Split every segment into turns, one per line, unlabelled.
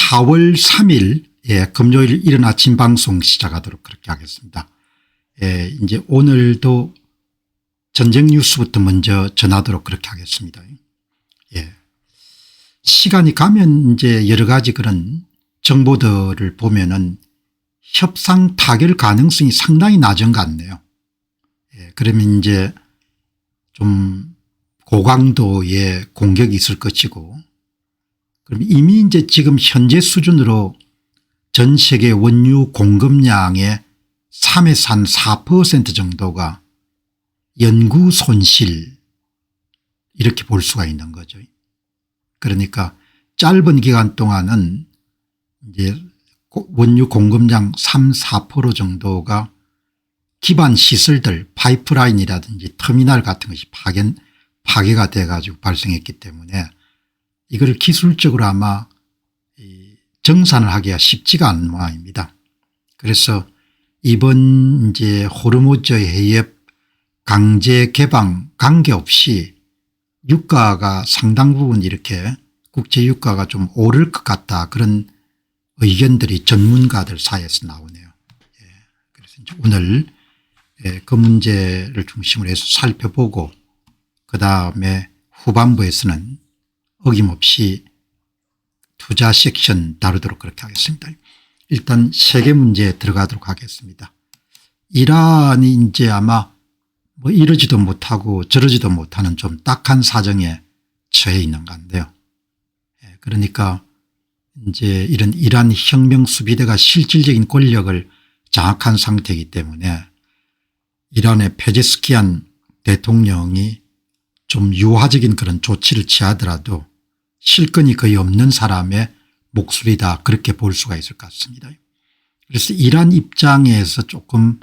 4월 3일 금요일 이른 아침 방송 시작하도록 그렇게 하겠습니다. 이제 오늘도 전쟁 뉴스부터 먼저 전하도록 그렇게 하겠습니다. 시간이 가면 이제 여러 가지 그런 정보들을 보면은 협상 타결 가능성이 상당히 낮은 것 같네요. 그러면 이제 좀 고강도의 공격이 있을 것이고, 그럼 이미 이제 지금 현재 수준으로 전 세계 원유 공급량의 3에서 한 4% 정도가 연구 손실 이렇게 볼 수가 있는 거죠. 그러니까 짧은 기간 동안은 이제 원유 공급량 3, 4% 정도가 기반 시설들 파이프라인이라든지 터미널 같은 것이 파괴가 돼 가지고 발생했기 때문에 이걸 기술적으로 아마 정산을 하기가 쉽지가 않은 모양입니다. 그래서 이번 이제 호르무즈 해협 강제 개방 관계없이 유가가 상당 부분 이렇게 국제 유가가 좀 오를 것 같다, 그런 의견들이 전문가들 사이에서 나오네요. 그래서 이제 오늘 그 문제를 중심으로 해서 살펴보고, 그다음에 후반부에서는 어김없이 투자 섹션 다루도록 그렇게 하겠습니다. 일단 세계 문제에 들어가도록 하겠습니다. 이란이 이제 아마 뭐 이러지도 못하고 저러지도 못하는 좀 딱한 사정에 처해 있는 건데요. 그러니까 이제 이런 이란 혁명 수비대가 실질적인 권력을 장악한 상태이기 때문에 이란의 페제스키안 대통령이 좀 유화적인 그런 조치를 취하더라도 실권이 거의 없는 사람의 목소리다, 그렇게 볼 수가 있을 것 같습니다. 그래서 이란 입장에서 조금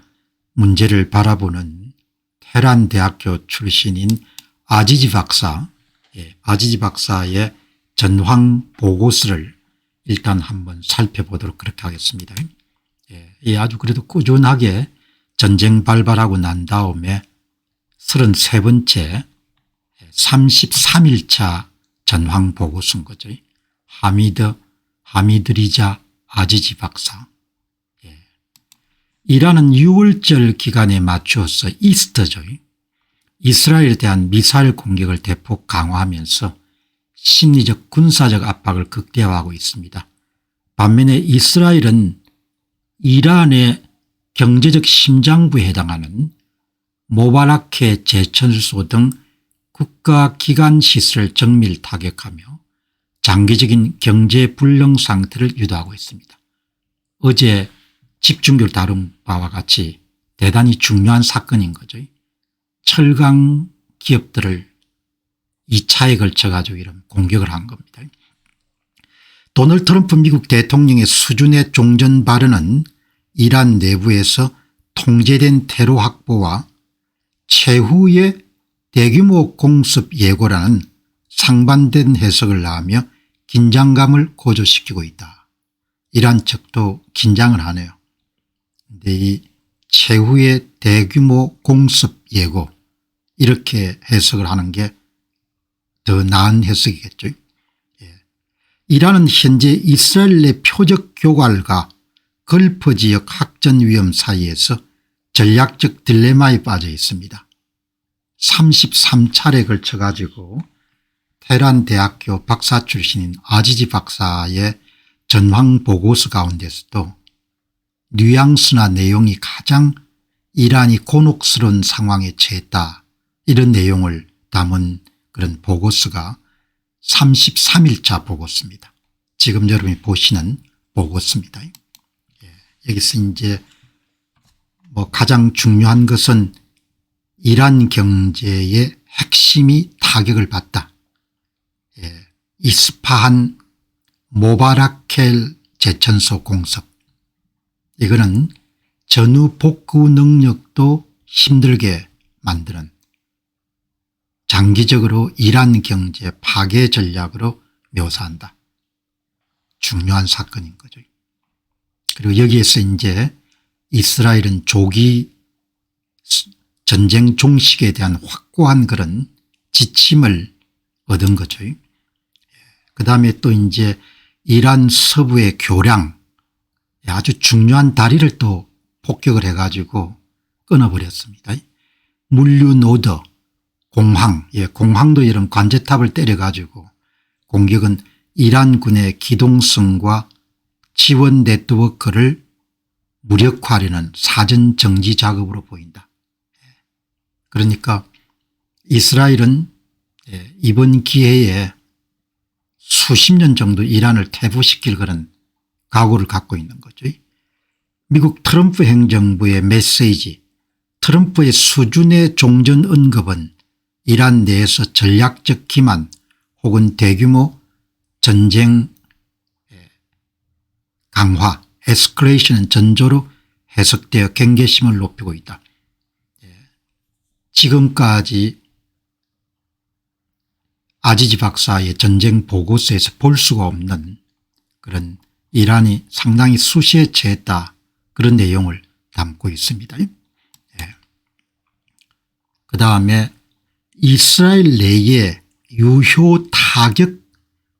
문제를 바라보는 테헤란 대학교 출신인 아지지 박사, 아지지 박사의 전황 보고서를 일단 한번 살펴보도록 그렇게 하겠습니다. 아주 그래도 꾸준하게 전쟁 발발하고 난 다음에 33번째 33일차 전황 보고서인 거죠. 하미드리자 아지지 박사. 이란은 6월절 기간에 맞추어서 이스터죠. 이스라엘에 대한 미사일 공격을 대폭 강화하면서 심리적 군사적 압박을 극대화하고 있습니다. 반면에 이스라엘은 이란의 경제적 심장부에 해당하는 모바라케 제철소 등 국가기관 시설을 정밀 타격하며 장기적인 경제 불능 상태를 유도하고 있습니다. 어제 집중적으로 다룬 바와 같이 대단히 중요한 사건인 거죠. 철강 기업들을 2차에 걸쳐 가지고 이런 공격을 한 겁니다. 도널드 트럼프 미국 대통령의 수준의 종전 발언은 이란 내부에서 통제된 테러 확보와 최후의 대규모 공습 예고라는 상반된 해석을 낳으며 긴장감을 고조시키고 있다. 이란 측도 긴장을 하네요. 그런데 이 최후의 대규모 공습 예고, 이렇게 해석을 하는 게 더 나은 해석이겠죠. 이란은 현재 이스라엘 내 표적 교괄과 걸프 지역 확전 위험 사이에서 전략적 딜레마에 빠져 있습니다. 33차례에 걸쳐 가지고 테헤란 대학교 박사 출신인 아지지 박사의 전황 보고서 가운데서도 뉘앙스나 내용이 가장 이란이 곤혹스러운 상황에 처했다, 이런 내용을 담은 그런 보고서가 33일차 보고서입니다. 지금 여러분이 보시는 보고서입니다. 여기서 이제 뭐 가장 중요한 것은 이란 경제의 핵심이 타격을 받다. 이스파한 모바라켈 제천소 공습, 이거는 전후 복구 능력도 힘들게 만드는 장기적으로 이란 경제 파괴 전략으로 묘사한다. 중요한 사건인 거죠. 그리고 여기에서 이제 이스라엘은 조기 전쟁 종식에 대한 확고한 그런 지침을 얻은 거죠. 그다음에 또 이제 이란 서부의 교량 아주 중요한 다리를 또 폭격을 해가지고 끊어버렸습니다. 물류 노드 공항, 공항도 이런 관제탑을 때려가지고 공격은 이란군의 기동성과 지원 네트워크를 무력화하려는 사전 정지 작업으로 보인다. 그러니까 이스라엘은 이번 기회에 수십 년 정도 이란을 퇴부시킬 그런 각오를 갖고 있는 거죠. 미국 트럼프 행정부의 메시지, 트럼프의 수준의 종전 언급은 이란 내에서 전략적 기만 혹은 대규모 전쟁 강화, 에스컬레이션은 전조로 해석되어 경계심을 높이고 있다. 지금까지 아지지 박사의 전쟁 보고서에서 볼 수가 없는 그런 이란이 상당히 수시에 취했다, 그런 내용을 담고 있습니다. 그다음에 이스라엘 내에 유효 타격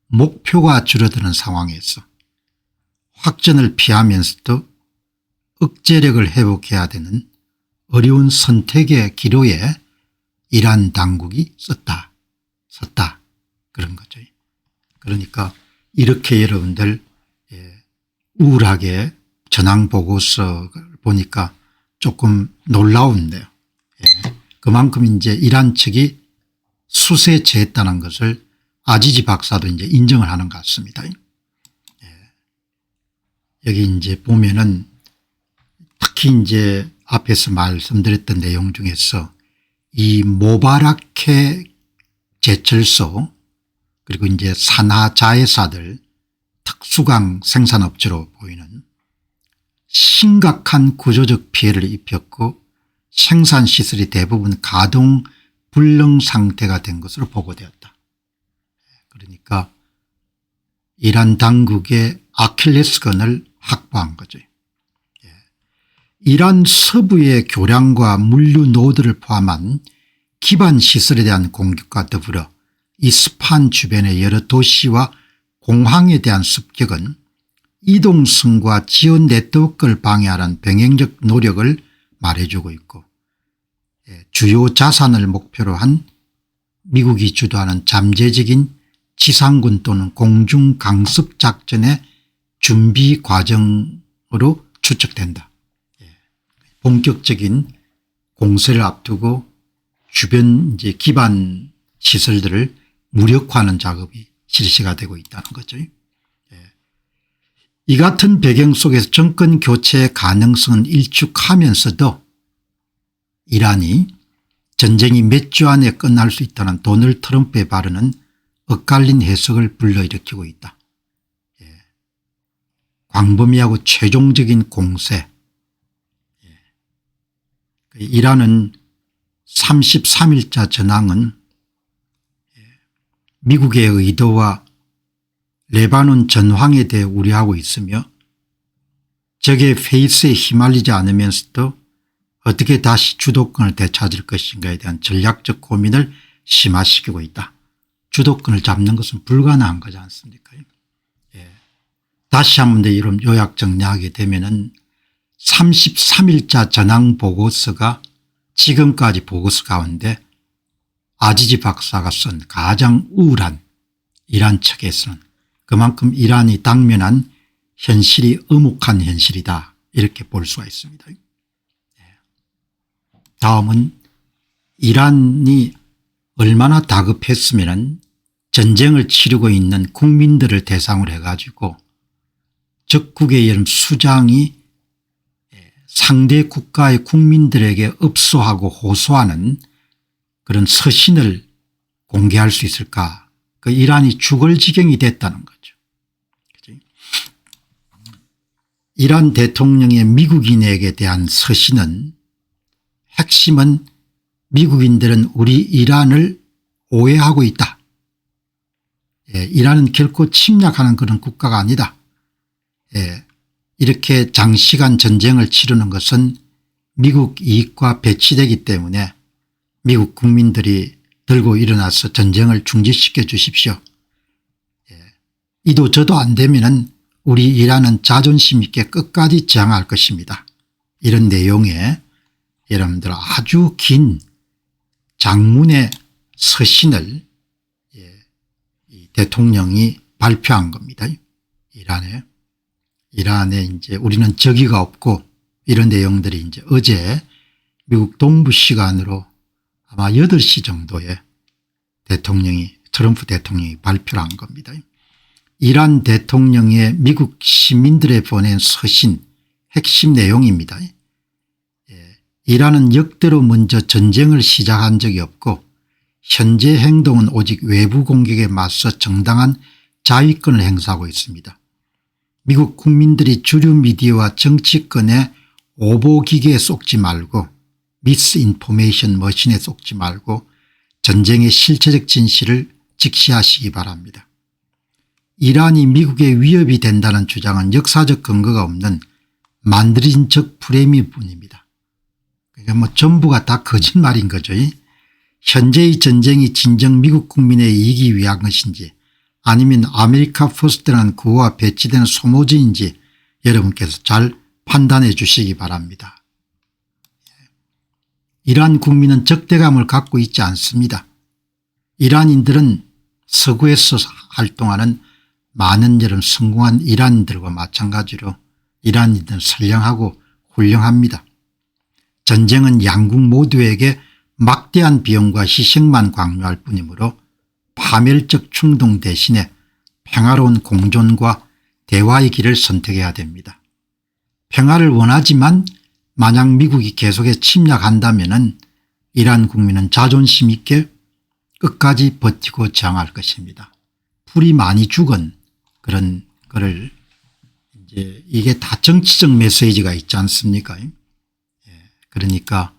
목표가 줄어드는 상황에서 확전을 피하면서도 억제력을 회복해야 되는 어려운 선택의 기로에 이란 당국이 섰다 그런 거죠. 그러니까 이렇게 여러분들 우울하게 전황 보고서를 보니까 조금 놀라운데요. 그만큼 이제 이란 측이 수세에 취했다는 것을 아지지 박사도 이제 인정을 하는 것 같습니다. 여기 이제 보면은 특히 이제 앞에서 말씀드렸던 내용 중에서 이 모바라케 제철소 그리고 이제 산하 자회사들 특수강 생산업체로 보이는 심각한 구조적 피해를 입혔고 생산시설이 대부분 가동 불능 상태가 된 것으로 보고되었다. 그러니까 이란 당국의 아킬레스건을 확보한 거죠. 이란 서부의 교량과 물류 노드를 포함한 기반 시설에 대한 공격과 더불어 이스파한 주변의 여러 도시와 공항에 대한 습격은 이동성과 지원 네트워크를 방해하는 병행적 노력을 말해주고 있고 주요 자산을 목표로 한 미국이 주도하는 잠재적인 지상군 또는 공중 강습 작전의 준비 과정으로 추측된다. 본격적인 공세를 앞두고 주변 이제 기반 시설들을 무력화하는 작업이 실시가 되고 있다는 거죠. 이 같은 배경 속에서 정권 교체의 가능성은 일축하면서도 이란이 전쟁이 몇 주 안에 끝날 수 있다는 도널드 트럼프의 발언은 엇갈린 해석을 불러일으키고 있다. 광범위하고 최종적인 공세. 이란은 33일자 전황은 미국의 의도와 레바논 전황에 대해 우려하고 있으며 적의 페이스에 휘말리지 않으면서도 어떻게 다시 주도권을 되찾을 것인가에 대한 전략적 고민을 심화시키고 있다. 주도권을 잡는 것은 불가능한 거지 않습니까? 다시 한번 더 이런 요약 정리하게 되면은 33일자 전황 보고서가 지금까지 보고서 가운데 아지지 박사가 쓴 가장 우울한 이란 측에서는 그만큼 이란이 당면한 현실이 엄혹한 현실이다, 이렇게 볼 수가 있습니다. 다음은 이란이 얼마나 다급했으면 전쟁을 치르고 있는 국민들을 대상으로 해가지고 적국의 이런 수장이 상대 국가의 국민들에게 업소하고 호소하는 그런 서신을 공개할 수 있을까. 그 이란이 죽을 지경이 됐다는 거죠. 이란 대통령의 미국인에게 대한 서신은 핵심은 미국인들은 우리 이란을 오해하고 있다. 이란은 결코 침략하는 그런 국가가 아니다. 이렇게 장시간 전쟁을 치르는 것은 미국 이익과 배치되기 때문에 미국 국민들이 들고 일어나서 전쟁을 중지시켜 주십시오. 이도 저도 안 되면은 우리 이란은 자존심 있게 끝까지 저항할 것입니다. 이런 내용의 여러분들 아주 긴 장문의 서신을 이 대통령이 발표한 겁니다. 이란에 이제 우리는 적의가 없고 이런 내용들이 이제 어제 미국 동부 시간으로 아마 8시 정도에 트럼프 대통령이 발표를 한 겁니다. 이란 대통령의 미국 시민들에 보낸 서신 핵심 내용입니다. 이란은 역대로 먼저 전쟁을 시작한 적이 없고 현재 행동은 오직 외부 공격에 맞서 정당한 자위권을 행사하고 있습니다. 미국 국민들이 주류 미디어와 정치권의 오보기계에 속지 말고 미스인포메이션 머신에 속지 말고 전쟁의 실체적 진실을 직시하시기 바랍니다. 이란이 미국에 위협이 된다는 주장은 역사적 근거가 없는 만들어진적 프레임일 뿐입니다. 그러니까 뭐 전부가 다 거짓말인 거죠. 현재의 전쟁이 진정 미국 국민의 이익이 위한 것인지 아니면 아메리카 퍼스트라는 구호가 배치되는 소모전인지 여러분께서 잘 판단해 주시기 바랍니다. 이란 국민은 적대감을 갖고 있지 않습니다. 이란인들은 서구에서 활동하는 많은 여름 성공한 이란인들과 마찬가지로 이란인들은 선량하고 훌륭합니다. 전쟁은 양국 모두에게 막대한 비용과 희생만 강요할 뿐이므로 파멸적 충동 대신에 평화로운 공존과 대화의 길을 선택해야 됩니다. 평화를 원하지만 만약 미국이 계속해 침략한다면 이란 국민은 자존심 있게 끝까지 버티고 저항할 것입니다. 불이 많이 죽은 그런 거를 이제 이게 다 정치적 메시지가 있지 않습니까? 그러니까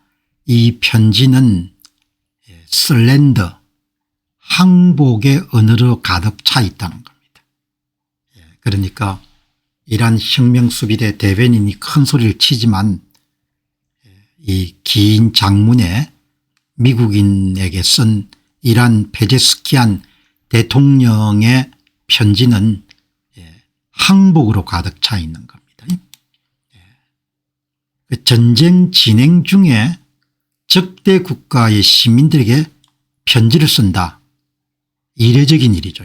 이 편지는 슬렌더 항복의 언어로 가득 차 있다는 겁니다. 그러니까 이란 혁명수비대 대변인이 큰 소리를 치지만 이 긴 장문에 미국인에게 쓴 이란 페제스키안 대통령의 편지는 항복으로 가득 차 있는 겁니다. 전쟁 진행 중에 적대 국가의 시민들에게 편지를 쓴다. 이례적인 일이죠.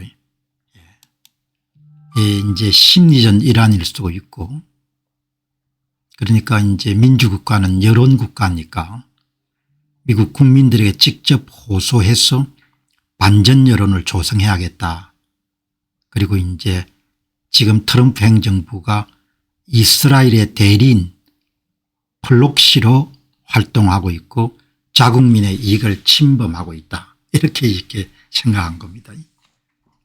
이제 심리전 일환일 수도 있고 그러니까 이제 민주국가는 여론국가니까 미국 국민들에게 직접 호소해서 반전 여론을 조성해야겠다. 그리고 이제 지금 트럼프 행정부가 이스라엘의 대리인 플록시로 활동하고 있고 자국민의 이익을 침범하고 있다. 이렇게 생각한 겁니다.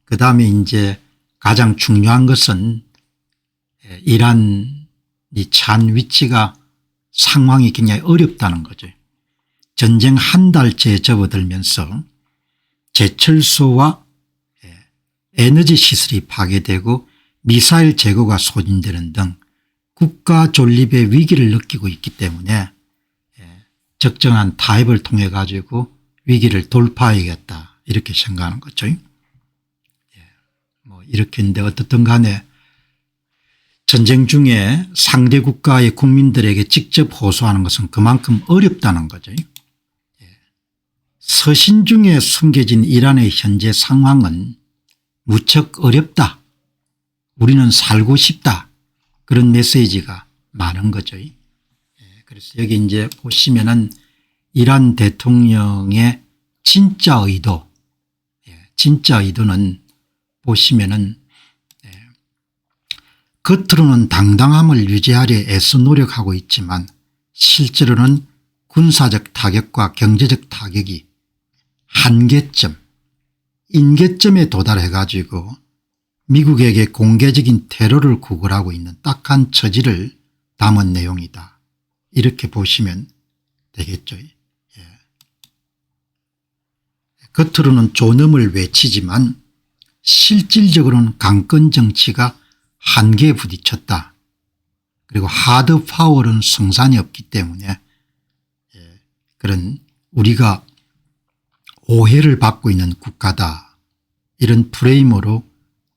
그다음에 이제 가장 중요한 것은 이란이 처한 위치가 상황이 굉장히 어렵다는 거죠. 전쟁 한 달째 접어들면서 제철소와 에너지 시설이 파괴되고 미사일 재고가 소진되는 등 국가 존립의 위기를 느끼고 있기 때문에 적정한 타협을 통해 가지고 위기를 돌파해야겠다 이렇게 생각하는 거죠. 뭐 이렇게 했는데 어떻든 간에 전쟁 중에 상대 국가의 국민들에게 직접 호소하는 것은 그만큼 어렵다는 거죠. 서신 중에 숨겨진 이란의 현재 상황은 무척 어렵다. 우리는 살고 싶다. 그런 메시지가 많은 거죠. 그래서 여기 이제 보시면은 이란 대통령의 진짜 의도는 보시면은 겉으로는 당당함을 유지하려 애써 노력하고 있지만 실제로는 군사적 타격과 경제적 타격이 한계점, 인계점에 도달해 가지고 미국에게 공개적인 테러를 구걸하고 있는 딱한 처지를 담은 내용이다. 이렇게 보시면 되겠죠. 겉으로는 존엄을 외치지만 실질적으로는 강권 정치가 한계에 부딪혔다. 그리고 하드 파워는 성산이 없기 때문에 그런 우리가 오해를 받고 있는 국가다. 이런 프레임으로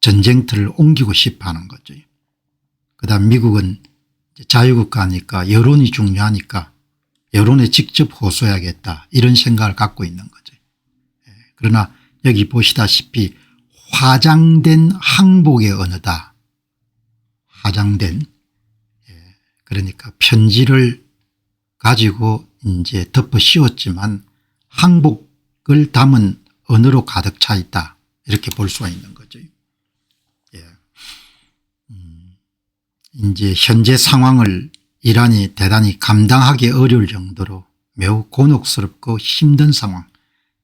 전쟁터를 옮기고 싶어 하는 거죠. 그다음 미국은 자유국가니까 여론이 중요하니까 여론에 직접 호소해야겠다 이런 생각을 갖고 있는 거죠. 그러나 여기 보시다시피 화장된 항복의 언어다. 화장된, 그러니까 편지를 가지고 이제 덮어 씌웠지만 항복을 담은 언어로 가득 차 있다 이렇게 볼 수가 있는 거죠. 이제 현재 상황을 이란이 대단히 감당하기 어려울 정도로 매우 곤혹스럽고 힘든 상황.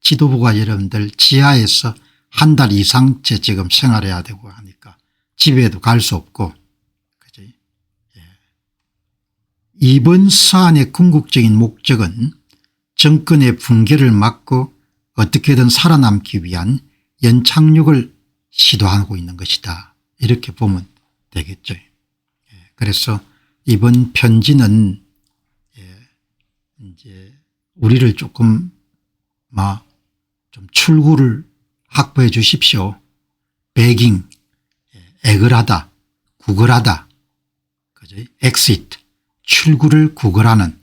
지도부가 여러분들 지하에서 한 달 이상째 지금 생활해야 되고 하니까 집에도 갈 수 없고, 그죠? 이번 서한의 궁극적인 목적은 정권의 붕괴를 막고 어떻게든 살아남기 위한 연착륙을 시도하고 있는 것이다 이렇게 보면 되겠죠. 그래서 이번 편지는 이제 우리를 조금 좀 출구를 확보해 주십시오. 베깅, 애걸하다, 구걸하다, 그죠? 엑시트, 출구를 구걸하는,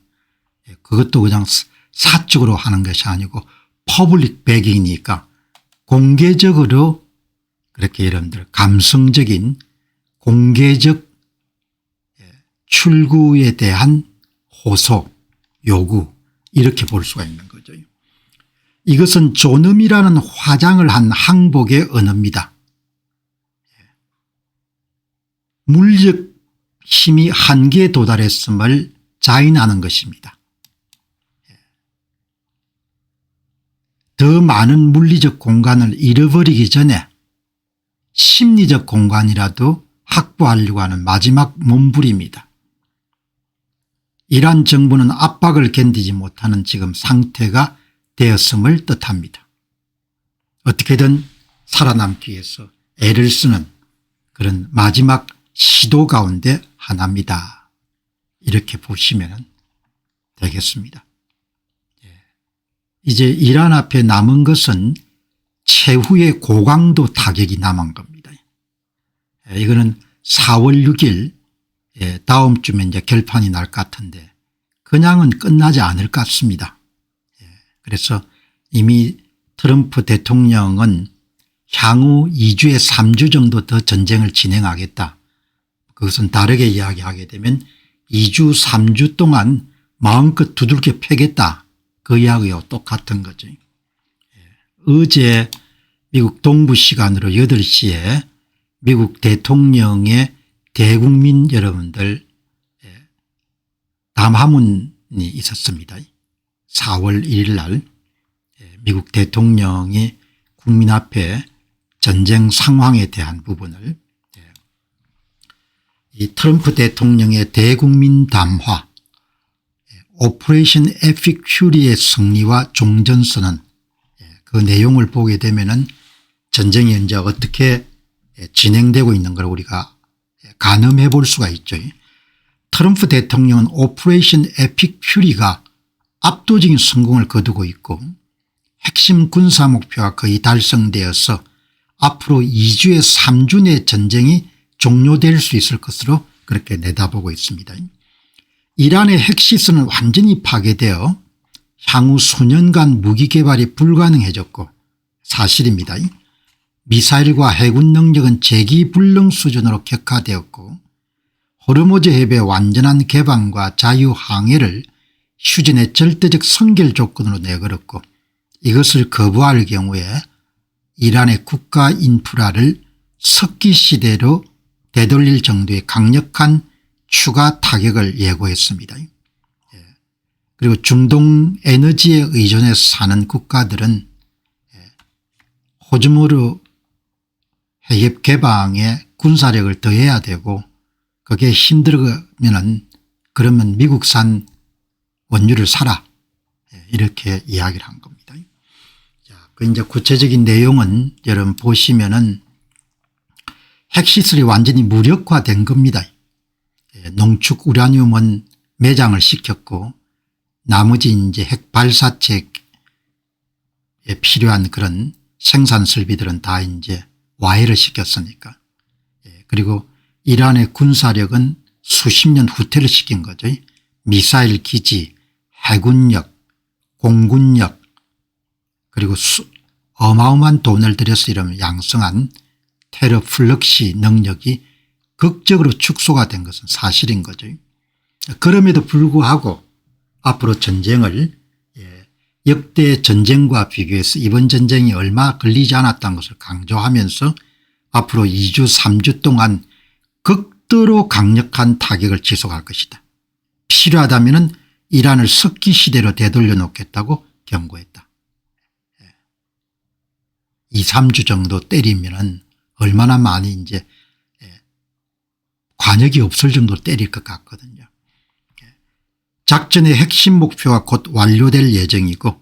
그것도 그냥 사적으로 하는 것이 아니고 퍼블릭 베깅이니까 공개적으로 그렇게 여러분들 감성적인 공개적 출구에 대한 호소, 요구 이렇게 볼 수가 있는 거죠. 이것은 존엄이라는 화장을 한 항복의 언어입니다. 물리적 힘이 한계에 도달했음을 자인하는 것입니다. 더 많은 물리적 공간을 잃어버리기 전에 심리적 공간이라도 확보하려고 하는 마지막 몸부림입니다. 이란 정부는 압박을 견디지 못하는 지금 상태가 되었음을 뜻합니다. 어떻게든 살아남기 위해서 애를 쓰는 그런 마지막 시도 가운데 하나입니다. 이렇게 보시면 되겠습니다. 이제 이란 앞에 남은 것은 최후의 고강도 타격이 남은 겁니다. 이거는 4월 6일 다음 주면 이제 결판이 날 것 같은데 그냥은 끝나지 않을 것 같습니다. 그래서 이미 트럼프 대통령은 향후 2주에 3주 정도 더 전쟁을 진행하겠다. 그것은 다르게 이야기하게 되면 2주 3주 동안 마음껏 두들겨 패겠다. 그 이야기와 똑같은 거죠. 어제 미국 동부 시간으로 8시에 미국 대통령의 대국민 여러분들 담화문이 있었습니다. 4월 1일 날 미국 대통령이 국민 앞에 전쟁 상황에 대한 부분을 이 트럼프 대통령의 대국민 담화 오퍼레이션 에픽 퓨리의 승리와 종전선언, 그 내용을 보게 되면은 전쟁이 현재 어떻게 진행되고 있는 걸 우리가 가늠해 볼 수가 있죠. 트럼프 대통령은 오퍼레이션 에픽 퓨리가 압도적인 성공을 거두고 있고 핵심 군사 목표가 거의 달성되어서 앞으로 2주에 3주 내 전쟁이 종료될 수 있을 것으로 그렇게 내다보고 있습니다. 이란의 핵시설은 완전히 파괴되어 향후 수년간 무기 개발이 불가능해졌고 사실입니다. 미사일과 해군 능력은 재기불능 수준으로 격화되었고 호르무즈 해변의 완전한 개방과 자유항해를 휴전의 절대적 선결 조건으로 내걸었고 이것을 거부할 경우에 이란의 국가 인프라를 석기 시대로 되돌릴 정도의 강력한 추가 타격을 예고했습니다. 그리고 중동 에너지에 의존해서 사는 국가들은 호르무즈 해협 개방에 군사력을 더해야 되고 그게 힘들면은 그러면 미국산 원유를 사라 이렇게 이야기를 한 겁니다. 자, 그 이제 구체적인 내용은 여러분 보시면은 핵시설이 완전히 무력화된 겁니다. 농축 우라늄은 매장을 시켰고 나머지 이제 핵 발사체에 필요한 그런 생산 설비들은 다 이제 와해를 시켰으니까. 그리고 이란의 군사력은 수십 년 후퇴를 시킨 거죠. 미사일 기지, 해군력, 공군력, 그리고 어마어마한 돈을 들여서 이런 양성한 테러 플럭시 능력이 극적으로 축소가 된 것은 사실인 거죠. 그럼에도 불구하고 앞으로 전쟁을 역대 전쟁과 비교해서 이번 전쟁이 얼마 걸리지 않았다는 것을 강조하면서 앞으로 2주 3주 동안 극도로 강력한 타격을 지속할 것이다. 필요하다면 이란을 석기 시대로 되돌려 놓겠다고 경고했다. 2, 3주 정도 때리면 얼마나 많이 이제 관역이 없을 정도로 때릴 것 같거든요. 작전의 핵심 목표가 곧 완료될 예정이고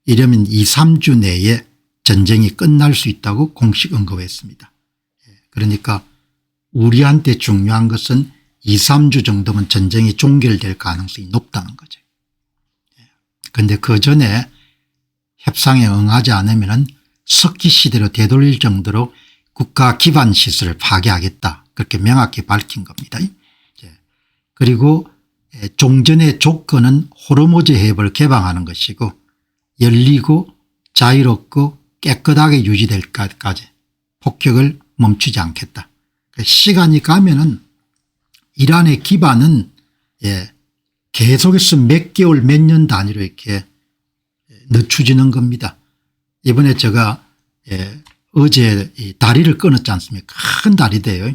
이러면 2, 3주 내에 전쟁이 끝날 수 있다고 공식 언급했습니다. 그러니까 우리한테 중요한 것은 2, 3주 정도면 전쟁이 종결될 가능성이 높다는 거죠. 그런데 그 전에 협상에 응하지 않으면 석기 시대로 되돌릴 정도로 국가 기반 시설을 파괴하겠다, 그렇게 명확히 밝힌 겁니다. 그리고 종전의 조건은 호르무즈 해협을 개방하는 것이고 열리고 자유롭고 깨끗하게 유지될 때까지 폭격을 멈추지 않겠다. 시간이 가면은 이란의 기반은 계속해서 몇 개월 몇 년 단위로 이렇게 늦춰지는 겁니다. 이번에 제가 어제 이 다리를 끊었지 않습니까? 큰 다리대요.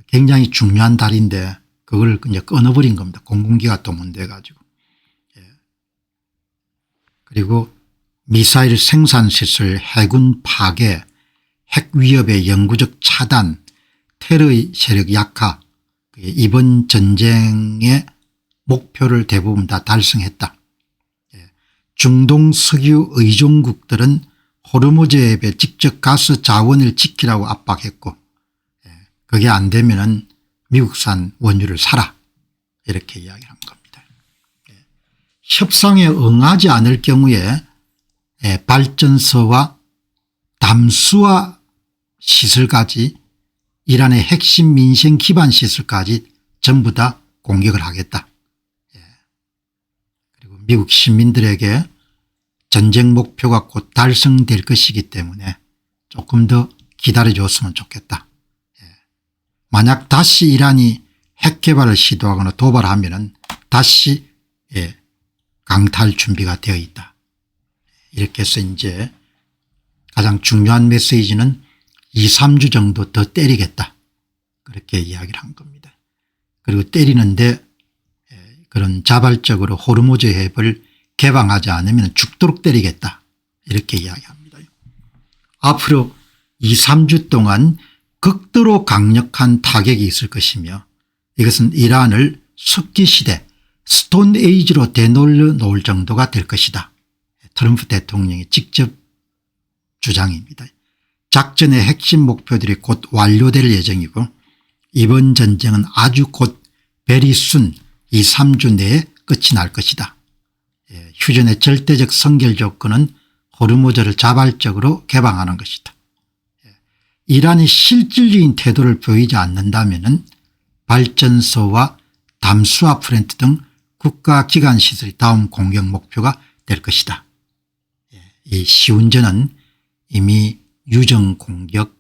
굉장히 중요한 다리인데 그걸 이제 끊어버린 겁니다. 공군기가 동원돼 가지고. 그리고 미사일 생산시설, 해군 파괴, 핵 위협의 영구적 차단, 테러의 세력 약화, 이번 전쟁의 목표를 대부분 다 달성했다. 중동 석유 의존국들은 호르무즈 해협에 직접 가스 자원을 지키라고 압박했고 그게 안 되면은 미국산 원유를 사라, 이렇게 이야기한 겁니다. 협상에 응하지 않을 경우에 발전소와 담수화 시설까지 이란의 핵심 민생 기반 시설까지 전부 다 공격을 하겠다. 그리고 미국 시민들에게 전쟁 목표가 곧 달성될 것이기 때문에 조금 더 기다려줬으면 좋겠다. 만약 다시 이란이 핵 개발을 시도하거나 도발하면 다시 강탈 준비가 되어 있다. 이렇게 해서 이제 가장 중요한 메시지는 2, 3주 정도 더 때리겠다, 그렇게 이야기를 한 겁니다. 그리고 때리는데 그런 자발적으로 호르무즈 해협을 개방하지 않으면 죽도록 때리겠다, 이렇게 이야기합니다. 앞으로 2, 3주 동안 극도로 강력한 타격이 있을 것이며 이것은 이란을 석기시대 스톤 에이지로 되돌려 놓을 정도가 될 것이다. 트럼프 대통령이 직접 주장입니다. 작전의 핵심 목표들이 곧 완료될 예정이고 이번 전쟁은 아주 곧 베리순 2, 3주 내에 끝이 날 것이다. 휴전의 절대적 선결 조건은 호르무즈를 자발적으로 개방하는 것이다. 이란이 실질적인 태도를 보이지 않는다면 발전소와 담수화 플랜트 등 국가기관시설이 다음 공격 목표가 될 것이다. 이 시운전은 이미 유정 공격,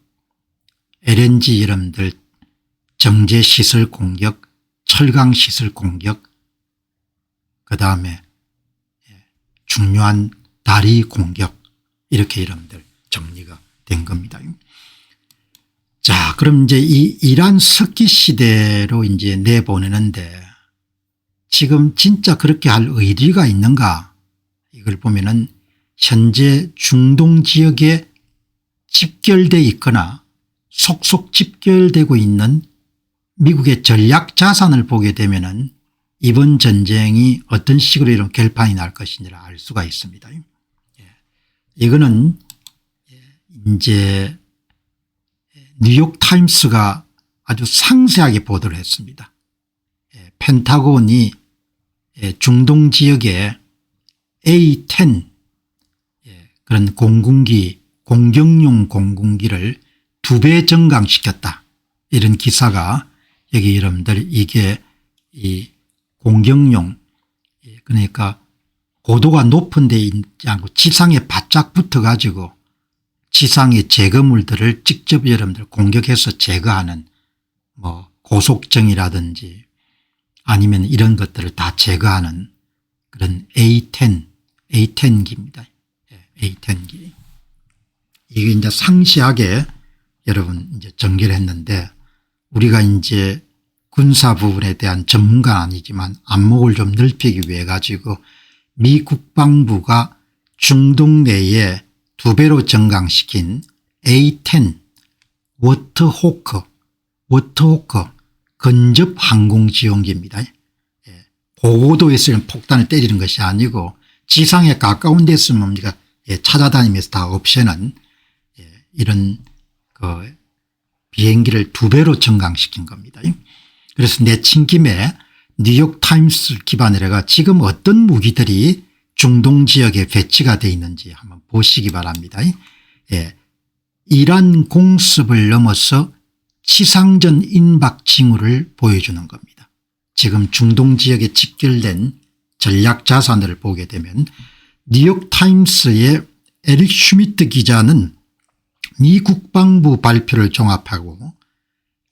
LNG 이름들 정제시설 공격, 철강시설 공격, 그다음에 중요한 다리 공격, 이렇게 이름들 정리가 된 겁니다. 자, 그럼 이제 이 이란 석기 시대로 이제 내보내는데 지금 진짜 그렇게 할 의리가 있는가? 이걸 보면은 현재 중동 지역에 집결돼 있거나 속속 집결되고 있는 미국의 전략 자산을 보게 되면은 이번 전쟁이 어떤 식으로 이런 결판이 날 것인지를 알 수가 있습니다. 이거는 이제 뉴욕타임스가 아주 상세하게 보도를 했습니다. 펜타곤이 중동 지역에 A-10 그런 공군기 공격용 공군기를 2배 증강시켰다. 이런 기사가 여기 여러분들 이게 이 공격용 그러니까 고도가 높은 데 있지 않고 지상에 바짝 붙어 가지고 지상의 제거물들을 직접 여러분들 공격해서 제거하는 뭐 고속정이라든지 아니면 이런 것들을 다 제거하는 그런 A10기입니다. A10기. 이게 이제 상세하게 여러분 이제 전개를 했는데 우리가 이제 군사 부분에 대한 전문가는 아니지만 안목을 좀 넓히기 위해 가지고 미 국방부가 중동 내에 2배로 증강시킨 A10 워터호크 근접 항공지원기입니다. 고고도에 있는 폭탄을 때리는 것이 아니고 지상에 가까운 데 있으면 우리가 찾아다니면서 다 없애는 이런 그 비행기를 2배로 증강시킨 겁니다. 그래서 내친 김에 뉴욕타임스 기반으로 해가 지금 어떤 무기들이 중동 지역에 배치가 되어 있는지 한번 보시기 바랍니다. 이란 공습을 넘어서 치상전 임박 징후를 보여주는 겁니다. 지금 중동 지역에 집결된 전략 자산들을 보게 되면 뉴욕타임스의 에릭 슈미트 기자는 미 국방부 발표를 종합하고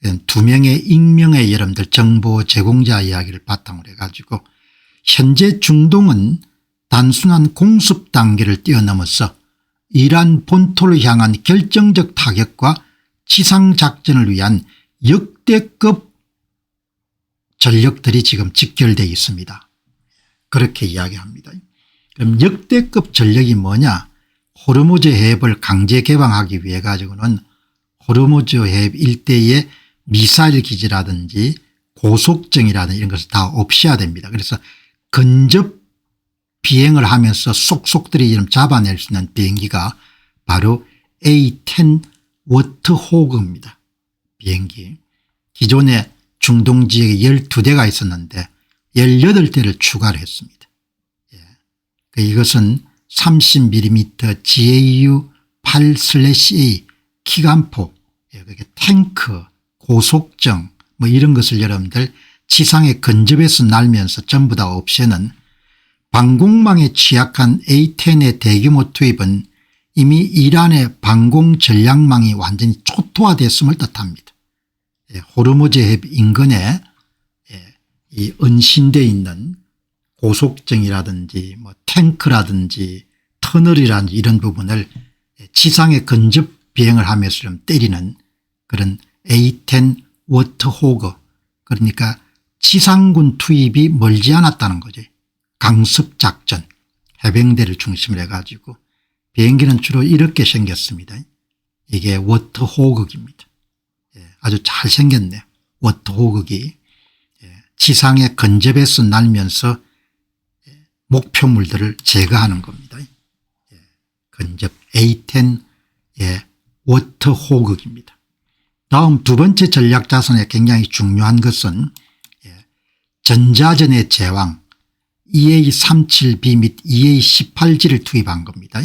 2명의 익명의 여러분들 정보 제공자 이야기를 바탕으로 해가지고 현재 중동은 단순한 공습 단계를 뛰어넘어서 이란 본토를 향한 결정적 타격과 지상작전을 위한 역대급 전력들이 지금 집결되어 있습니다. 그렇게 이야기합니다. 그럼 역대급 전력이 뭐냐? 호르무즈 해협을 강제 개방하기 위해 가지고는 호르무즈 해협 일대의 미사일 기지라든지 고속정이라든지 이런 것을 다 없애야 됩니다. 그래서 근접 비행을 하면서 속속들이 이름 잡아낼 수 있는 비행기가 바로 A10 워터호그입니다. 비행기. 기존에 중동 지역에 12대가 있었는데 18대를 추가를 했습니다. 이것은 30mm GAU-8/A 기관포, 탱크, 고속정 뭐 이런 것을 여러분들 지상에 근접해서 날면서 전부 다 없애는 방공망에 취약한 A10의 대규모 투입은 이미 이란의 방공 전략망이 완전히 초토화됐음을 뜻합니다. 호르무즈 해협 인근에 이 은신되어 있는 고속정이라든지 뭐 탱크라든지 터널이라든지 이런 부분을 지상에 근접 비행을 하면서 좀 때리는 그런 A10 워터호그, 그러니까 지상군 투입이 멀지 않았다는 거죠. 강습작전, 해병대를 중심으로 해가지고 비행기는 주로 이렇게 생겼습니다. 이게 워터호그입니다. 아주 잘생겼네요. 워터호그기. 지상에 근접해서 날면서 목표물들을 제거하는 겁니다. 근접 A10 워터호그입니다. 다음 2번째 전략자산에 굉장히 중요한 것은 전자전의 제왕 EA-37B 및 EA-18G를 투입한 겁니다.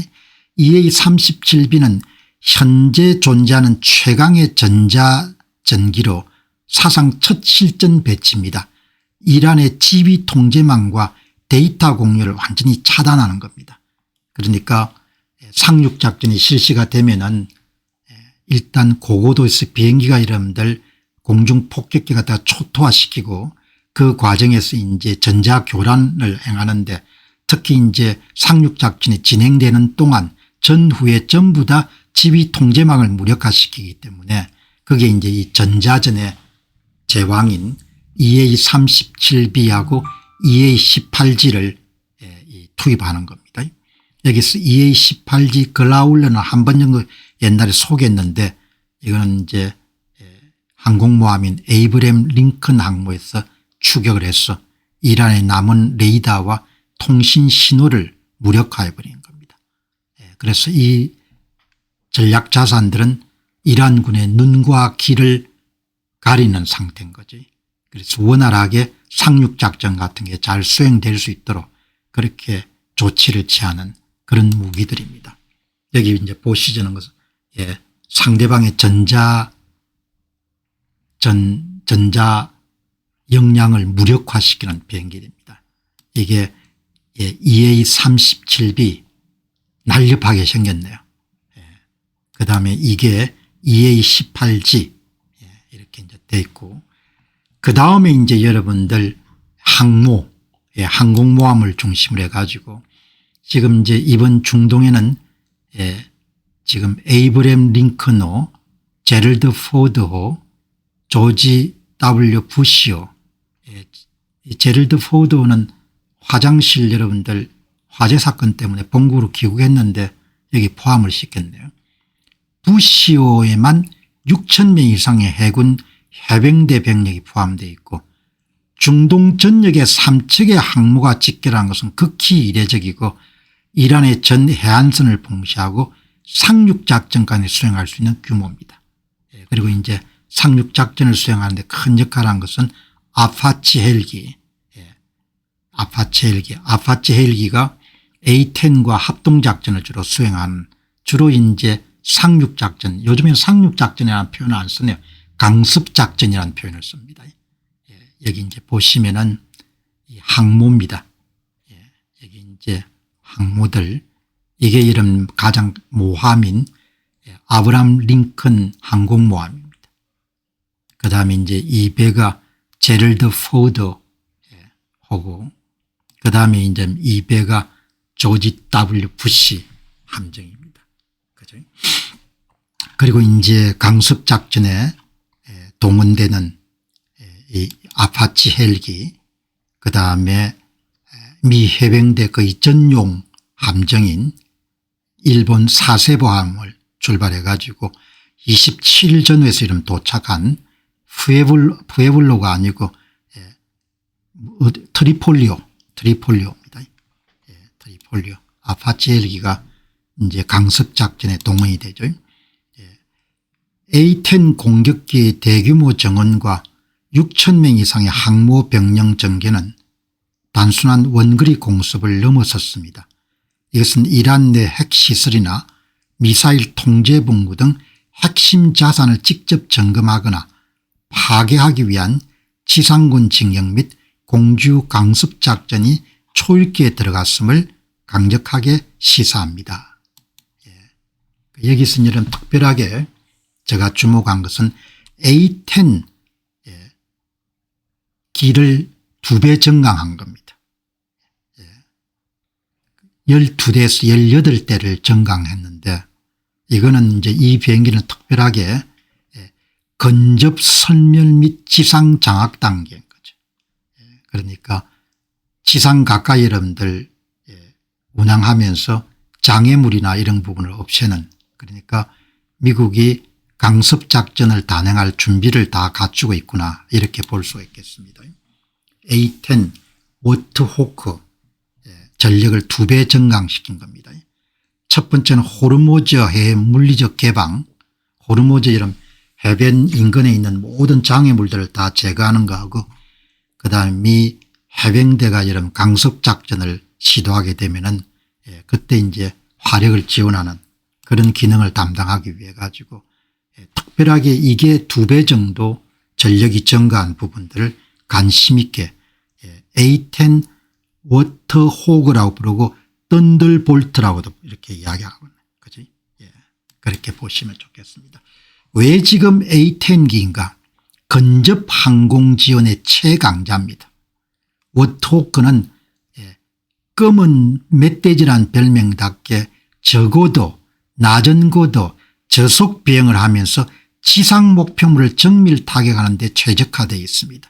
EA-37B는 현재 존재하는 최강의 전자전기로 사상 첫 실전 배치입니다. 이란의 지휘 통제망과 데이터 공유를 완전히 차단하는 겁니다. 그러니까 상륙작전이 실시가 되면은 일단 고고도에서 비행기가 여러분들 공중폭격기가 다 초토화시키고 그 과정에서 이제 전자교란을 행하는데 특히 이제 상륙작전이 진행되는 동안 전후에 전부 다 지휘 통제망을 무력화시키기 때문에 그게 이제 이 전자전의 제왕인 EA-37B하고 EA-18G를 투입하는 겁니다. 여기서 EA-18G 글라울러는 한 번 정도 옛날에 소개했는데 이거는 이제 항공모함인 에이브램 링컨 항모에서 추격을 해서 이란의 남은 레이더와 통신 신호를 무력화해 버린 겁니다. 그래서 이 전략 자산들은 이란군의 눈과 귀를 가리는 상태인 거지. 그래서 원활하게 상륙작전 같은 게 잘 수행될 수 있도록 그렇게 조치를 취하는 그런 무기들입니다. 여기 이제 보시자는 것은 상대방의 전자 역량을 무력화시키는 비행기입니다. 이게 EA-37B 날렵하게 생겼네요. 그다음에 이게 EA-18G 이렇게 이제 돼 있고, 그다음에 이제 여러분들 항모, 항공모함을 중심으로 해가지고 지금 이제 이번 중동에는 지금 에이브램 링컨호, 제럴드 포드호, 조지 W 부시호. 제럴드 포드호는 화장실 여러분들 화재 사건 때문에 본국으로 귀국했는데 여기 포함을 시켰네요. 부시호에만 6,000명 이상의 해군 해병대 병력이 포함되어 있고, 중동 전역의 3척의 항모가 직결한 것은 극히 이례적이고 이란의 전 해안선을 봉쇄하고 상륙작전까지 수행할 수 있는 규모입니다. 그리고 이제 상륙작전을 수행하는데 큰 역할을 한 것은 아파치 헬기. 아파치 헬기가 A-10과 합동작전을 주로 수행하는, 주로 이제 상륙작전, 요즘에는 상륙작전이라는 표현을 안 쓰네요. 강습작전이라는 표현을 씁니다. 여기 이제 보시면은 이 항모입니다. 여기 이제 항모들, 이게 이런 가장 모함인 아브람 링컨 항공모함입니다. 그 다음에 이제 이 배가 제럴드 포드 호고, 그 다음에 이제 이 배가 조지 W 부시 함정입니다. 그죠? 그리고 이제 강습작전에 동원되는 이 아파치 헬기, 그 다음에 미 해병대 거의 전용 함정인 일본 사세보함을 출발해 가지고 27일 전후에서 이름 도착한 푸에블로가 아니고 트리폴리오입니다. 트리폴리오. 아파치 헬기가 이제 강습작전에 동원이 되죠. A-10 공격기의 대규모 정원과 6,000명 이상의 항모 병력 전개는 단순한 원거리 공습을 넘어섰습니다. 이것은 이란 내 핵시설이나 미사일 통제본부 등 핵심 자산을 직접 점검하거나 파괴하기 위한 지상군 징용 및 공주 강습 작전이 초읽기에 들어갔음을 강력하게 시사합니다. 여기서 이런 특별하게 제가 주목한 것은 A-10 기를 2배 증강한 겁니다. 12대에서 18대를 증강했는데, 이거는 이제 이 비행기는 특별하게 근접 설멸 및 지상 장악 단계인 거죠. 그러니까 지상 가까이 여러분들 운항하면서 장애물이나 이런 부분을 없애는, 그러니까 미국이 강습작전을 단행할 준비를 다 갖추고 있구나, 이렇게 볼 수 있겠습니다. A-10 워트호크 전력을 2배 증강시킨 겁니다. 첫 번째는 호르무즈 해 물리적 개방, 호르무즈 이런 해변 인근에 있는 모든 장애물들을 다 제거하는 거하고, 그다음에 미 해병대가 이런 강습작전을 시도하게 되면은 그때 이제 화력을 지원하는 그런 기능을 담당하기 위해 가지고 특별하게 이게 2배 정도 전력이 증가한 부분들을 관심 있게 A-10 워터호그라고 부르고 던들볼트라고도 이렇게 이야기하거든요. 그지? 그렇게 보시면 좋겠습니다. 왜 지금 A-10기인가? 근접 항공 지원의 최강자입니다. 워터호크는 검은 멧돼지란 별명답게 적어도 낮은 고도 저속 비행을 하면서 지상 목표물을 정밀 타격하는 데 최적화되어 있습니다.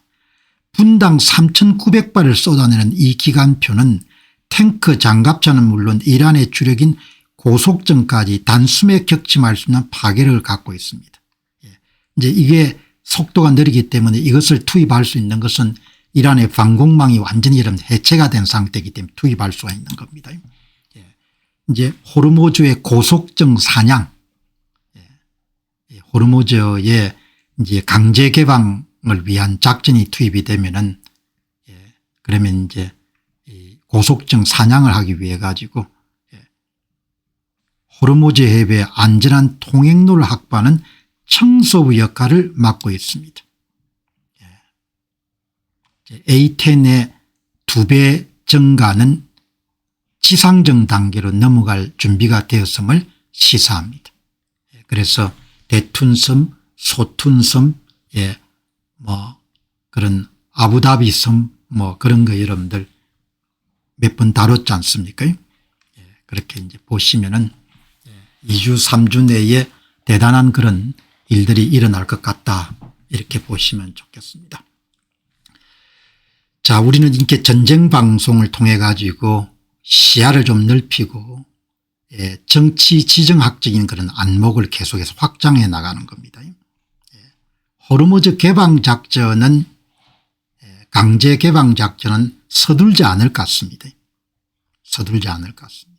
분당 3,900발을 쏟아내는 이 기관표는 탱크 장갑차는 물론 이란의 주력인 고속정까지 단숨에 격침할 수 있는 파괴력을 갖고 있습니다. 이제 이게 속도가 느리기 때문에 이것을 투입할 수 있는 것은 이란의 방공망이 완전히 이런 해체가 된 상태이기 때문에 투입할 수가 있는 겁니다. 이제 호르무즈의 고속정 사냥, 호르무즈의 이제 강제 개방을 위한 작전이 투입이 되면은 그러면 이제 고속정 사냥을 하기 위해 가지고 호르무즈 해협의 안전한 통행로를 확보하는 청소부 역할을 맡고 있습니다. A10의 2배 증가는 지상정 단계로 넘어갈 준비가 되었음을 시사합니다. 그래서 대툰섬, 소툰섬, 그런 아부다비섬 그런 거 여러분들 몇 번 다뤘지 않습니까? 그렇게 이제 보시면은 2주 3주 내에 대단한 그런 일들이 일어날 것 같다 이렇게 보시면 좋겠습니다. 자, 우리는 이렇게 전쟁 방송을 통해 가지고 시야를 좀 넓히고 정치 지정학적인 그런 안목을 계속해서 확장해 나가는 겁니다. 호르무즈 개방작전은 강제 개방작전은 서둘지 않을 것 같습니다. 서둘지 않을 것 같습니다.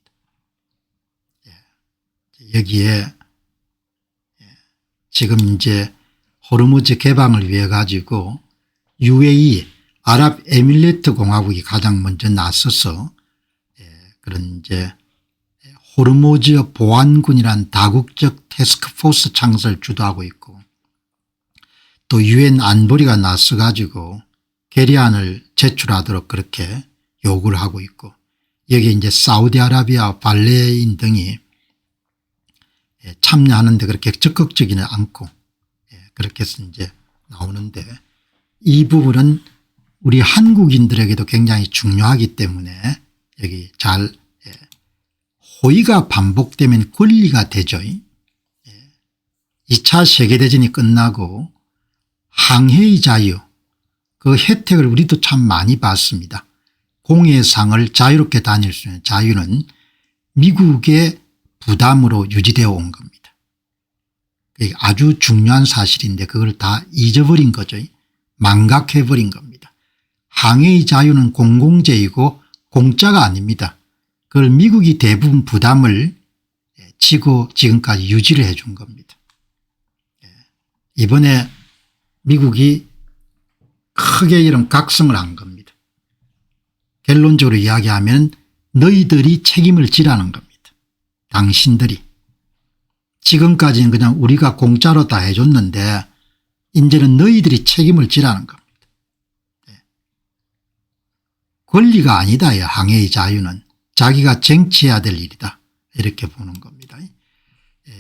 여기에 지금 이제 호르무즈 개방을 위해 가지고 UAE 아랍에밀리트 공화국이 가장 먼저 나서서 그런 이제 호르무즈 보안군이란 다국적 태스크포스 창설을 주도하고 있고 또 유엔 안보리가 나서 가지고 결의안을 제출하도록 그렇게 요구를 하고 있고 여기에 이제 사우디아라비아 발레인 등이 참여하는데 그렇게 적극적이지 않고 그렇게 해서 이제 나오는데 이 부분은 우리 한국인들에게도 굉장히 중요하기 때문에 여기 잘 호의가 반복되면 권리가 되죠. 2차 세계대전이 끝나고 항해의 자유 그 혜택을 우리도 참 많이 받습니다. 공해상을 자유롭게 다닐 수 있는 자유는 미국의 부담으로 유지되어 온 겁니다. 그게 아주 중요한 사실인데 그걸 다 잊어버린 거죠. 망각해버린 겁니다. 항해의 자유는 공공재이고 공짜가 아닙니다. 그걸 미국이 대부분 부담을 지고 지금까지 유지를 해 준 겁니다. 이번에 미국이 크게 이런 각성을 한 겁니다. 결론적으로 이야기하면 너희들이 책임을 지라는 겁니다. 당신들이. 지금까지는 그냥 우리가 공짜로 다 해줬는데 이제는 너희들이 책임을 지라는 겁니다. 권리가 아니다. 항해의 자유는. 자기가 쟁취해야 될 일이다. 이렇게 보는 겁니다.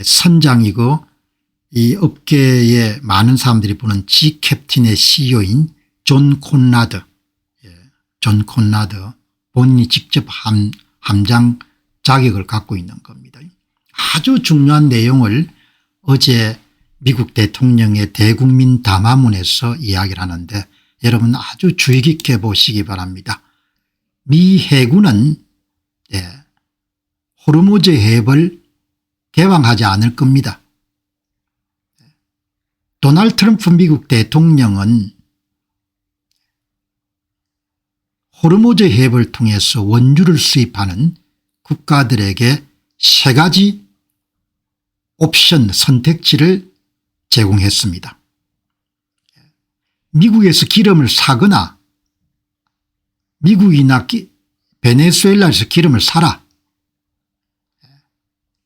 선장이고 이 업계에 많은 사람들이 보는 G캡틴의 CEO인 존 콘라드. 존 콘라드 본인이 직접 함장 자격을 갖고 있는 겁니다. 아주 중요한 내용을 어제 미국 대통령의 대국민 담화문에서 이야기를 하는데 여러분 아주 주의 깊게 보시기 바랍니다. 미 해군은 호르무즈 해협을 개방하지 않을 겁니다. 도널드 트럼프 미국 대통령은 호르무즈 해협을 통해서 원유를 수입하는 국가들에게 3가지 옵션 선택지를 제공했습니다. 미국에서 기름을 사거나 미국이나 베네수엘라에서 기름을 사라.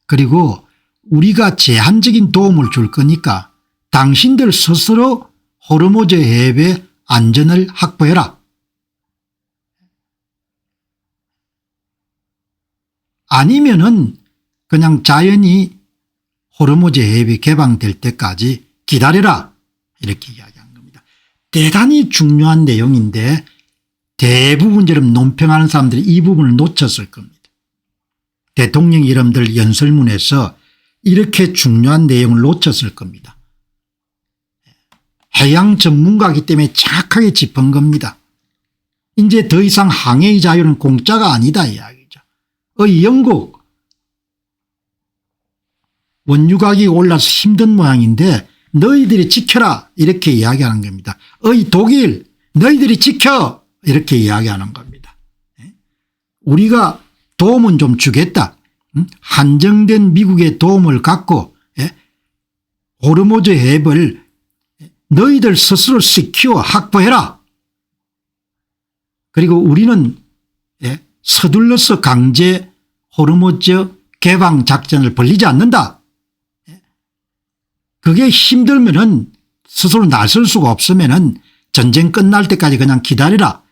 그리고 우리가 제한적인 도움을 줄 거니까 당신들 스스로 호르무즈 해협의 안전을 확보해라. 아니면은 그냥 자연히 호르무즈 해협이 개방될 때까지 기다려라. 이렇게 이야기한 겁니다. 대단히 중요한 내용인데 대부분처럼 논평하는 사람들이 이 부분을 놓쳤을 겁니다. 대통령 여러분들 연설문에서 이렇게 중요한 내용을 놓쳤을 겁니다. 해양 전문가이기 때문에 정확하게 짚은 겁니다. 이제 더 이상 항해의 자유는 공짜가 아니다 이야기죠. 영국 원유 가격이 올라서 힘든 모양인데 너희들이 지켜라 이렇게 이야기하는 겁니다. 독일 너희들이 지켜 이렇게 이야기하는 겁니다. 우리가 도움은 좀 주겠다. 한정된 미국의 도움을 갖고 호르무즈 해협을 너희들 스스로 시키어 확보해라. 그리고 우리는 서둘러서 강제 호르무즈 개방 작전을 벌리지 않는다. 그게 힘들면은 스스로 나설 수가 없으면은 전쟁 끝날 때까지 그냥 기다리라.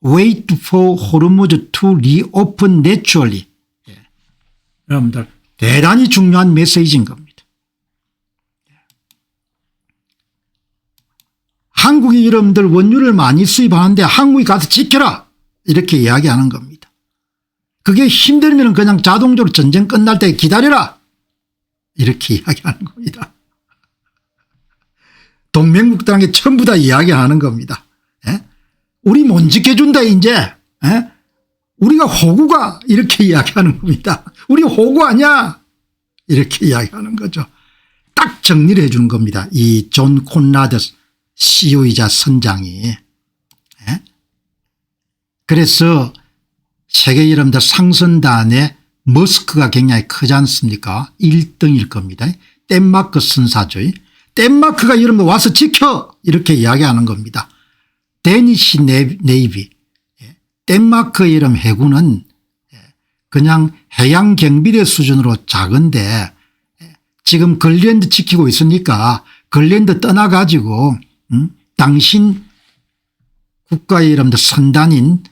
Wait for Hormuz to reopen naturally. 여러분들 대단히 중요한 메시지인 겁니다. 한국이 여러분들 원유를 많이 수입하는데 한국이 가서 지켜라 이렇게 이야기하는 겁니다. 그게 힘들면 그냥 자동적으로 전쟁 끝날 때 기다려라 이렇게 이야기하는 겁니다. 동맹국들에게 전부 다 이야기하는 겁니다. 우리 못 지켜준다 이제. 우리가 호구가 이렇게 이야기하는 겁니다. 우리 호구 아니야 이렇게 이야기하는 거죠. 딱 정리를 해 주는 겁니다. 이 존 콘라드 CEO이자 선장이. 그래서 세계 여러분들 상선단에 머스크가 굉장히 크지 않습니까? 1등일 겁니다. 덴마크 선사죠. 덴마크가 여러분들 와서 지켜 이렇게 이야기하는 겁니다. 데니시 네이비. 덴마크 여러분 해군은 그냥 해양경비대 수준으로 작은데 지금 걸랜드 지키고 있으니까 걸랜드 떠나가지고 당신 국가의 여러분들 선단인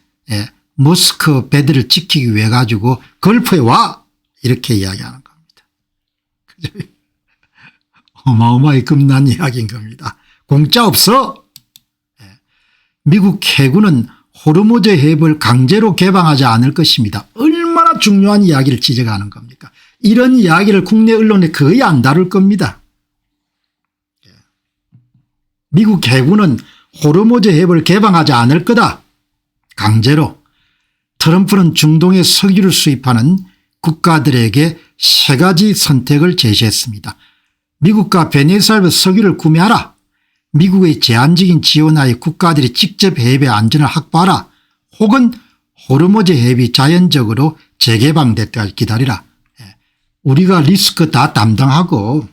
모스크 배들을 지키기 위해 가지고 걸프에 와 이렇게 이야기하는 겁니다. 그죠? 어마어마하게 겁난 이야기인 겁니다. 공짜 없어. 미국 해군은 호르무즈 해협을 강제로 개방하지 않을 것입니다. 얼마나 중요한 이야기를 지적하는 겁니까? 이런 이야기를 국내 언론에 거의 안 다룰 겁니다. 미국 해군은 호르무즈 해협을 개방하지 않을 거다. 강제로. 트럼프는 중동에 석유를 수입하는 국가들에게 세 가지 선택을 제시했습니다. 미국과 베네수엘에서 석유를 구매하라. 미국의 제한적인 지원하에 국가들이 직접 해협의 안전을 확보하라. 혹은 호르무즈 해협이 자연적으로 재개방될 때까지 기다리라. 우리가 리스크 다 담당하고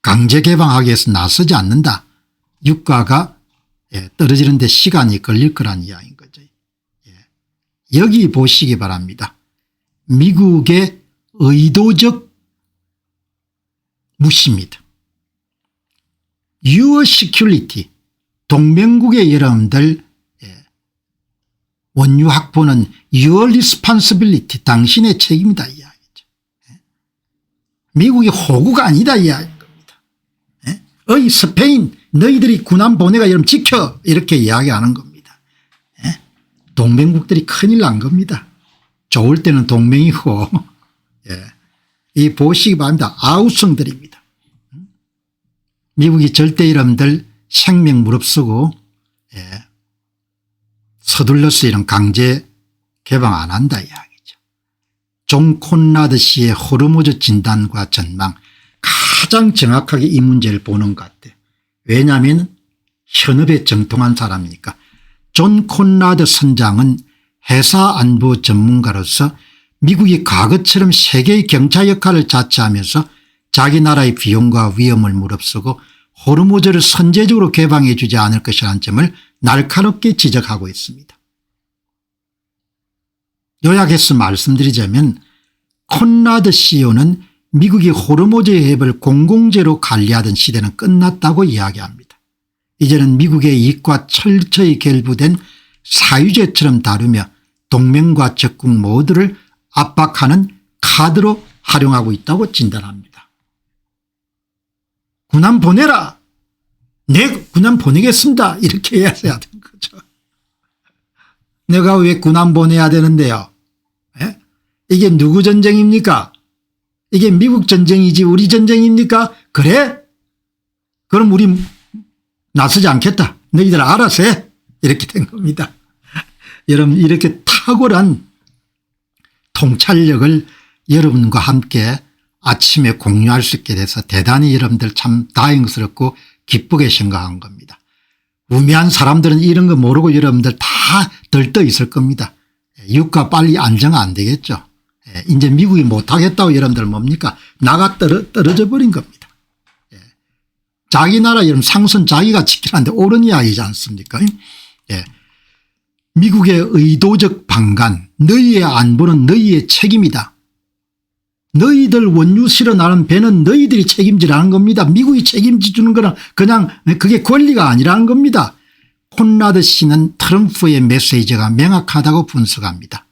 강제 개방하기 위해서 나서지 않는다. 유가가 떨어지는 데 시간이 걸릴 거란 이야기인 거죠. 여기 보시기 바랍니다. 미국의 의도적 무시입니다. Your security, 동맹국의 여러분들 원유 확보는 your responsibility, 당신의 책임이다 이 이야기죠. 미국이 호구가 아니다 이 이야기인 겁니다. 어이 스페인 너희들이 군함 보내가 여러분 지켜 이렇게 이야기하는 겁니다. 동맹국들이 큰일 난 겁니다. 좋을 때는 동맹이고 이 보시기 바랍니다. 아우성들입니다. 미국이 절대 여러분들 생명 무릅쓰고 서둘러서 이런 강제 개방 안 한다 이야기죠. 존 콘라드 씨의 호르무즈 진단과 전망 가장 정확하게 이 문제를 보는 것 같아요. 왜냐하면 현업에 정통한 사람이니까. 존 콘라드 선장은 해사 안보 전문가로서 미국이 과거처럼 세계의 경차 역할을 자처하면서 자기 나라의 비용과 위험을 무릅쓰고 호르무즈를 선제적으로 개방해 주지 않을 것이라는 점을 날카롭게 지적하고 있습니다. 요약해서 말씀드리자면 콘라드 CEO는 미국이 호르무즈 해협을 공공재로 관리하던 시대는 끝났다고 이야기합니다. 이제는 미국의 이익과 철저히 결부된 사유재처럼 다루며 동맹과 적국 모두를 압박하는 카드로 활용하고 있다고 진단합니다. 군함 보내라. 내 군함 보내겠습니다. 이렇게 해야 되는 거죠. 내가 왜 군함 보내야 되는데요. 이게 누구 전쟁입니까? 이게 미국 전쟁이지 우리 전쟁입니까? 그래? 그럼 우리 나서지 않겠다. 너희들 알아서 해. 이렇게 된 겁니다. 여러분 이렇게 탁월한 통찰력을 여러분과 함께 아침에 공유할 수 있게 돼서 대단히 여러분들 참 다행스럽고 기쁘게 생각한 겁니다. 우매한 사람들은 이런 거 모르고 여러분들 다 들떠 있을 겁니다. 유가 빨리 안정 안 되겠죠. 이제 미국이 못하겠다고 여러분들 뭡니까? 나가 떨어져 버린 겁니다. 자기 나라 여러분 상선 자기가 지키라는데 옳은 이야기지 않습니까? 미국의 의도적 방관, 너희의 안보는 너희의 책임이다. 너희들 원유 실어 나는 배는 너희들이 책임지라는 겁니다. 미국이 책임지주는 거는 그냥 그게 권리가 아니라는 겁니다. 콘라드 씨는 트럼프의 메시지가 명확하다고 분석합니다.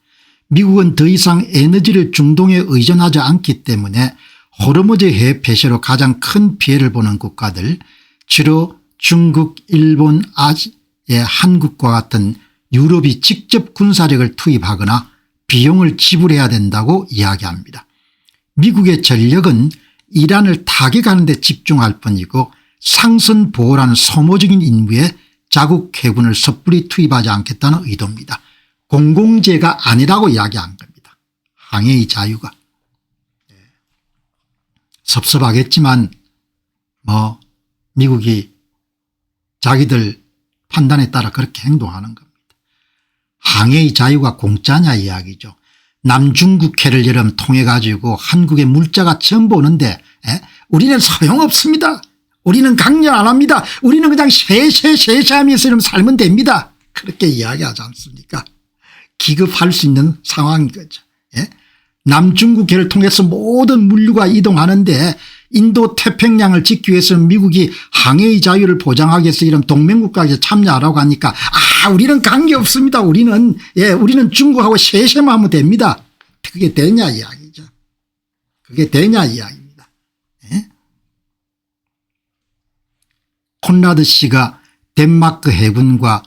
미국은 더 이상 에너지를 중동에 의존하지 않기 때문에 호르무즈 해협 폐쇄로 가장 큰 피해를 보는 국가들, 주로 중국, 일본, 아시아, 한국과 같은 유럽이 직접 군사력을 투입하거나 비용을 지불해야 된다고 이야기합니다. 미국의 전력은 이란을 타격하는 데 집중할 뿐이고 상선 보호라는 소모적인 임무에 자국 해군을 섣불리 투입하지 않겠다는 의도입니다. 공공재가 아니라고 이야기한 겁니다. 항해의 자유가. 섭섭하겠지만 뭐 미국이 자기들 판단에 따라 그렇게 행동하는 겁니다. 항해의 자유가 공짜냐 이야기죠. 남중국해를 여름 통해 가지고 한국에 물자가 전부 오는데 우리는 소용없습니다. 우리는 강요 안 합니다. 우리는 그냥 쉐쉐쉐쉐하면서 이러면 살면 됩니다. 그렇게 이야기하지 않습니까? 기급할 수 있는 상황인 거죠. 남중국해를 통해서 모든 물류가 이동하는데 인도 태평양을 지키기 위해서는 미국이 항해의 자유를 보장하기 위해서 이런 동맹국가에 참여하라고 하니까 우리는 관계 없습니다. 우리는 중국하고 쉐쉐만 하면 됩니다. 그게 되냐 이야기죠. 그게 되냐 이야기입니다. 콘라드 씨가 덴마크 해군과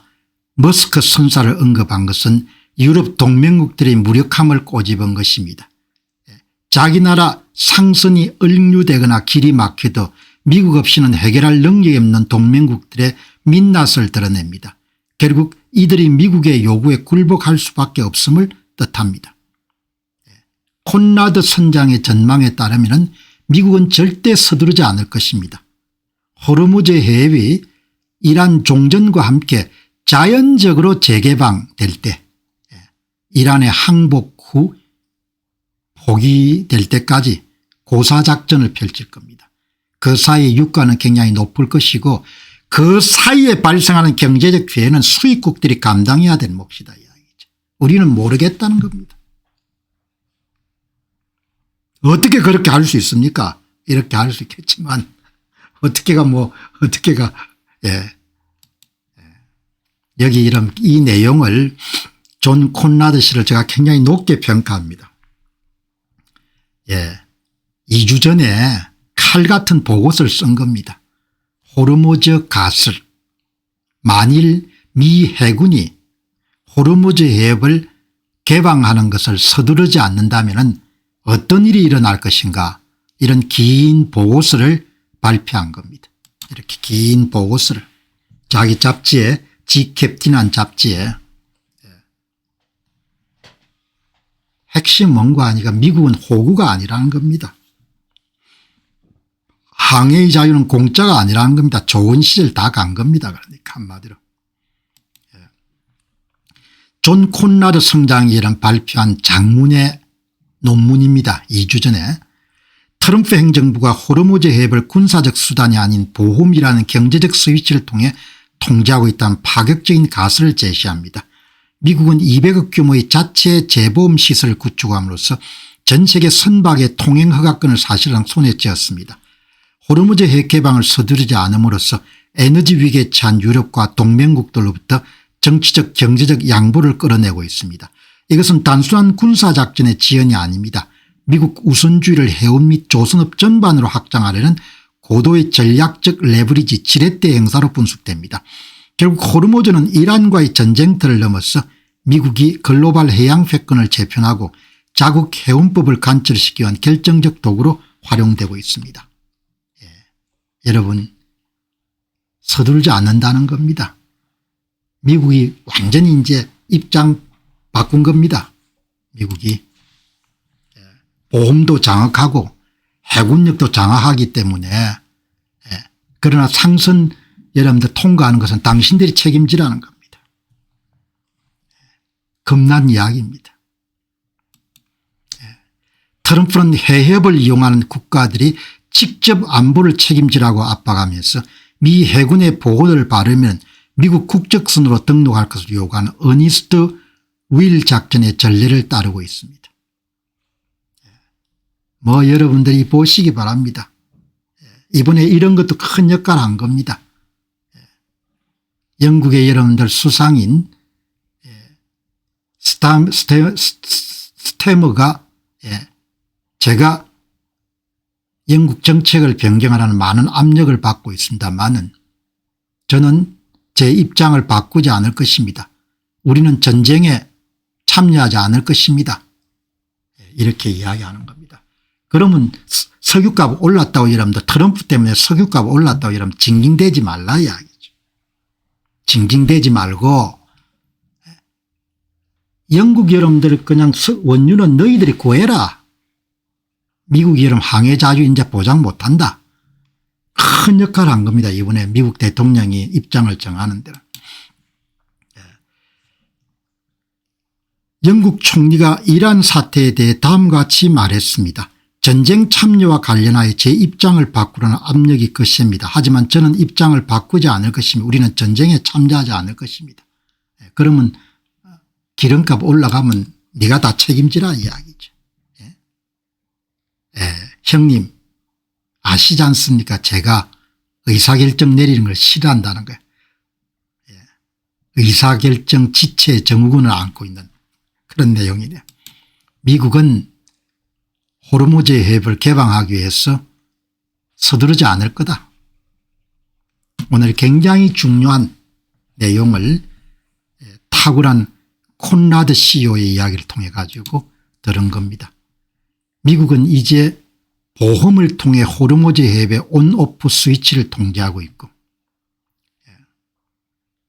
머스크 선사를 언급한 것은 유럽 동맹국들의 무력함을 꼬집은 것입니다. 자기 나라 상선이 억류되거나 길이 막혀도 미국 없이는 해결할 능력이 없는 동맹국들의 민낯을 드러냅니다. 결국 이들이 미국의 요구에 굴복할 수밖에 없음을 뜻합니다. 콘라드 선장의 전망에 따르면 미국은 절대 서두르지 않을 것입니다. 호르무즈 해협이 이란 종전과 함께 자연적으로 재개방될 때 이란의 항복 후 포기될 때까지 고사작전을 펼칠 겁니다. 그 사이에 유가는 굉장히 높을 것이고 그 사이에 발생하는 경제적 피해는 수입국들이 감당해야 될 몫이다 이야기죠. 우리는 모르겠다는 겁니다. 어떻게 그렇게 할 수 있습니까? 이렇게 할 수 있겠지만 여기 이 내용을 존 콘라드 씨를 제가 굉장히 높게 평가합니다. 2주 전에 칼 같은 보고서를 쓴 겁니다. 호르무즈 가슬, 만일 미 해군이 호르무즈 해협을 개방하는 것을 서두르지 않는다면 어떤 일이 일어날 것인가, 이런 긴 보고서를 발표한 겁니다. 이렇게 긴 보고서를 자기 잡지에, 지캡틴한 잡지에. 핵심 뭔가 아니까 미국은 호구가 아니라는 겁니다. 항해의 자유는 공짜가 아니라는 겁니다. 좋은 시절 다 간 겁니다. 그러니까 한마디로. 존 콘라드 성장이 이런 발표한 장문의 논문입니다. 2주 전에 트럼프 행정부가 호르무즈 해협을 군사적 수단이 아닌 보험이라는 경제적 스위치를 통해 통제하고 있다는 파격적인 가설을 제시합니다. 미국은 200억 규모의 자체 재보험 시설을 구축함으로써 전 세계 선박의 통행 허가권을 사실상 손에 쥐었습니다. 호르무즈 해협 개방을 서두르지 않음으로써 에너지 위기에 처한 유럽과 동맹국들로부터 정치적 경제적 양보를 끌어내고 있습니다. 이것은 단순한 군사작전의 지연이 아닙니다. 미국 우선주의를 해운 및 조선업 전반으로 확장하려는 고도의 전략적 레버리지 지렛대 행사로 분석됩니다. 결국 호르무즈는 이란과의 전쟁터를 넘어서 미국이 글로벌 해양 패권을 재편하고 자국 해운법을 관철시키기 위한 결정적 도구로 활용되고 있습니다. 여러분, 서두르지 않는다는 겁니다. 미국이 완전히 이제 입장 바꾼 겁니다. 미국이. 보험도 장악하고 해군력도 장악하기 때문에. 그러나 상선 여러분들 통과하는 것은 당신들이 책임지라는 겁니다. 겁난 이야기입니다. 트럼프는 해협을 이용하는 국가들이 직접 안보를 책임지라고 압박하면서 미 해군의 보고를 받으면 미국 국적선으로 등록할 것을 요구하는 어니스트 윌 작전의 전례를 따르고 있습니다. 뭐 여러분들이 보시기 바랍니다. 이번에 이런 것도 큰 역할을 한 겁니다. 영국의 여러분들 수상인 스태머가 제가 영국 정책을 변경하라는 많은 압력을 받고 있습니다마는 저는 제 입장을 바꾸지 않을 것입니다. 우리는 전쟁에 참여하지 않을 것입니다. 이렇게 이야기하는 겁니다. 그러면 석유값 올랐다고 이러면 트럼프 때문에 석유값 올랐다고 이러면 징징대지 말라 이야기죠. 징징대지 말고 영국 여러분들 그냥 원유는 너희들이 구해라. 미국이 여러분 항해자유 이제 보장 못한다. 큰 역할을 한 겁니다. 이번에 미국 대통령이 입장을 정하는 데는. 영국 총리가 이란 사태에 대해 다음과 같이 말했습니다. 전쟁 참여와 관련하여 제 입장을 바꾸려는 압력이 것입니다. 하지만 저는 입장을 바꾸지 않을 것입니다. 우리는 전쟁에 참여하지 않을 것입니다. 그러면 기름값 올라가면 네가 다 책임지라 이야기죠. 형님 아시지 않습니까? 제가 의사결정 내리는 걸 싫어한다는 거예요. 의사결정 지체 정후군을 안고 있는 그런 내용이네요. 미국은 호르무즈 해협을 개방하기 위해서 서두르지 않을 거다. 오늘 굉장히 중요한 내용을 탁월한 콘라드 CEO의 이야기를 통해 가지고 들은 겁니다. 미국은 이제 보험을 통해 호르무즈 해협의 온오프 스위치를 통제하고 있고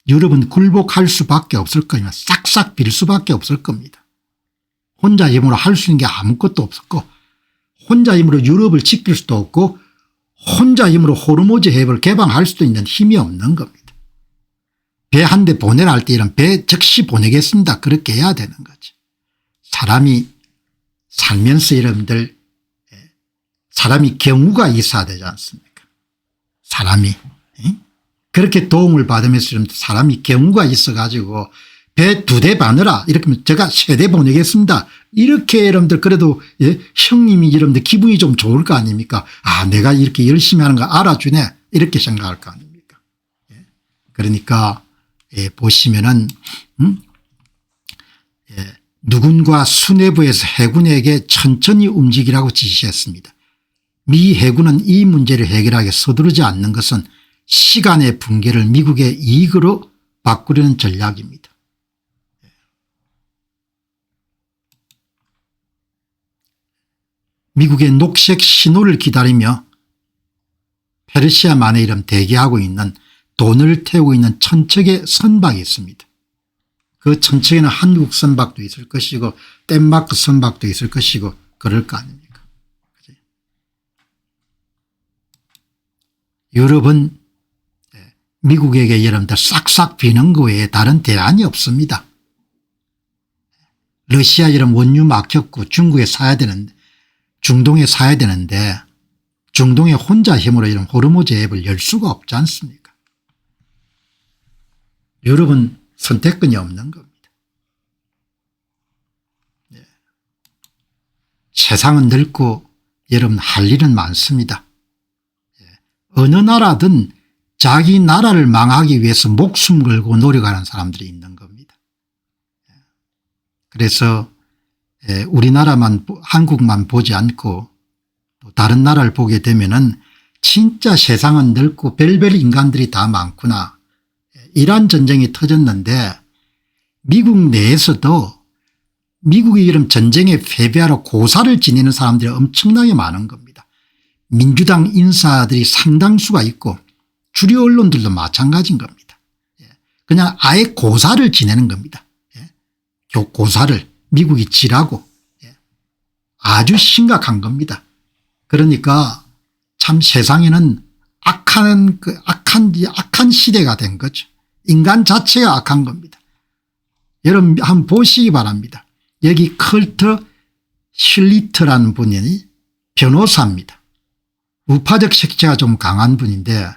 유럽은 굴복할 수밖에 없을 겁니다. 싹싹 빌 수밖에 없을 겁니다. 혼자 힘으로 할 수 있는 게 아무것도 없었고 혼자 힘으로 유럽을 지킬 수도 없고 혼자 힘으로 호르무즈 해협을 개방할 수도 있는 힘이 없는 겁니다. 배 한 대 보내라 할 때 이런 배 즉시 보내겠습니다. 그렇게 해야 되는 거죠. 사람이 살면서 여러분들 사람이 경우가 있어야 되지 않습니까? 사람이 그렇게 도움을 받으면서 사람이 경우가 있어 가지고 배 2대 바느라 이렇게 하면 제가 3대 보내겠습니다. 이렇게 여러분들 그래도 형님이 여러분들 기분이 좀 좋을 거 아닙니까? 아 내가 이렇게 열심히 하는 거 알아주네 이렇게 생각할 거 아닙니까? 그러니까 보시면은 누군가 수뇌부에서 해군에게 천천히 움직이라고 지시했습니다. 미 해군은 이 문제를 해결하기 서두르지 않는 것은 시간의 붕괴를 미국의 이익으로 바꾸려는 전략입니다. 미국의 녹색 신호를 기다리며 페르시아만의 이름 대기하고 있는 돈을 태우고 있는 천척의 선박이 있습니다. 그 천척에는 한국 선박도 있을 것이고 덴마크 선박도 있을 것이고 그럴 거 아닙니까? 유럽은 미국에게 여러분들 싹싹 비는 거 외에 다른 대안이 없습니다. 러시아 이런 원유 막혔고 중국에 사야 되는데 중동에 사야 되는데 중동에 혼자 힘으로 이런 호르무즈 해협을 열 수가 없지 않습니까? 유럽은 선택권이 없는 겁니다. 세상은 넓고 여러분 할 일은 많습니다. 어느 나라든 자기 나라를 망하기 위해서 목숨 걸고 노력하는 사람들이 있는 겁니다. 그래서 우리나라만 한국만 보지 않고 또 다른 나라를 보게 되면은 진짜 세상은 넓고 별별 인간들이 다 많구나. 이란 전쟁이 터졌는데 미국 내에서도 미국이 이런 전쟁에 패배하러 고사를 지내는 사람들이 엄청나게 많은 겁니다. 민주당 인사들이 상당수가 있고 주류 언론들도 마찬가지인 겁니다. 그냥 아예 고사를 지내는 겁니다. 고사를 미국이 지라고 아주 심각한 겁니다. 그러니까 참 세상에는 악한 시대가 된 거죠. 인간 자체가 악한 겁니다. 여러분 한번 보시기 바랍니다. 여기 컬터 슐리트라는 분이 변호사입니다. 우파적 색채가 좀 강한 분인데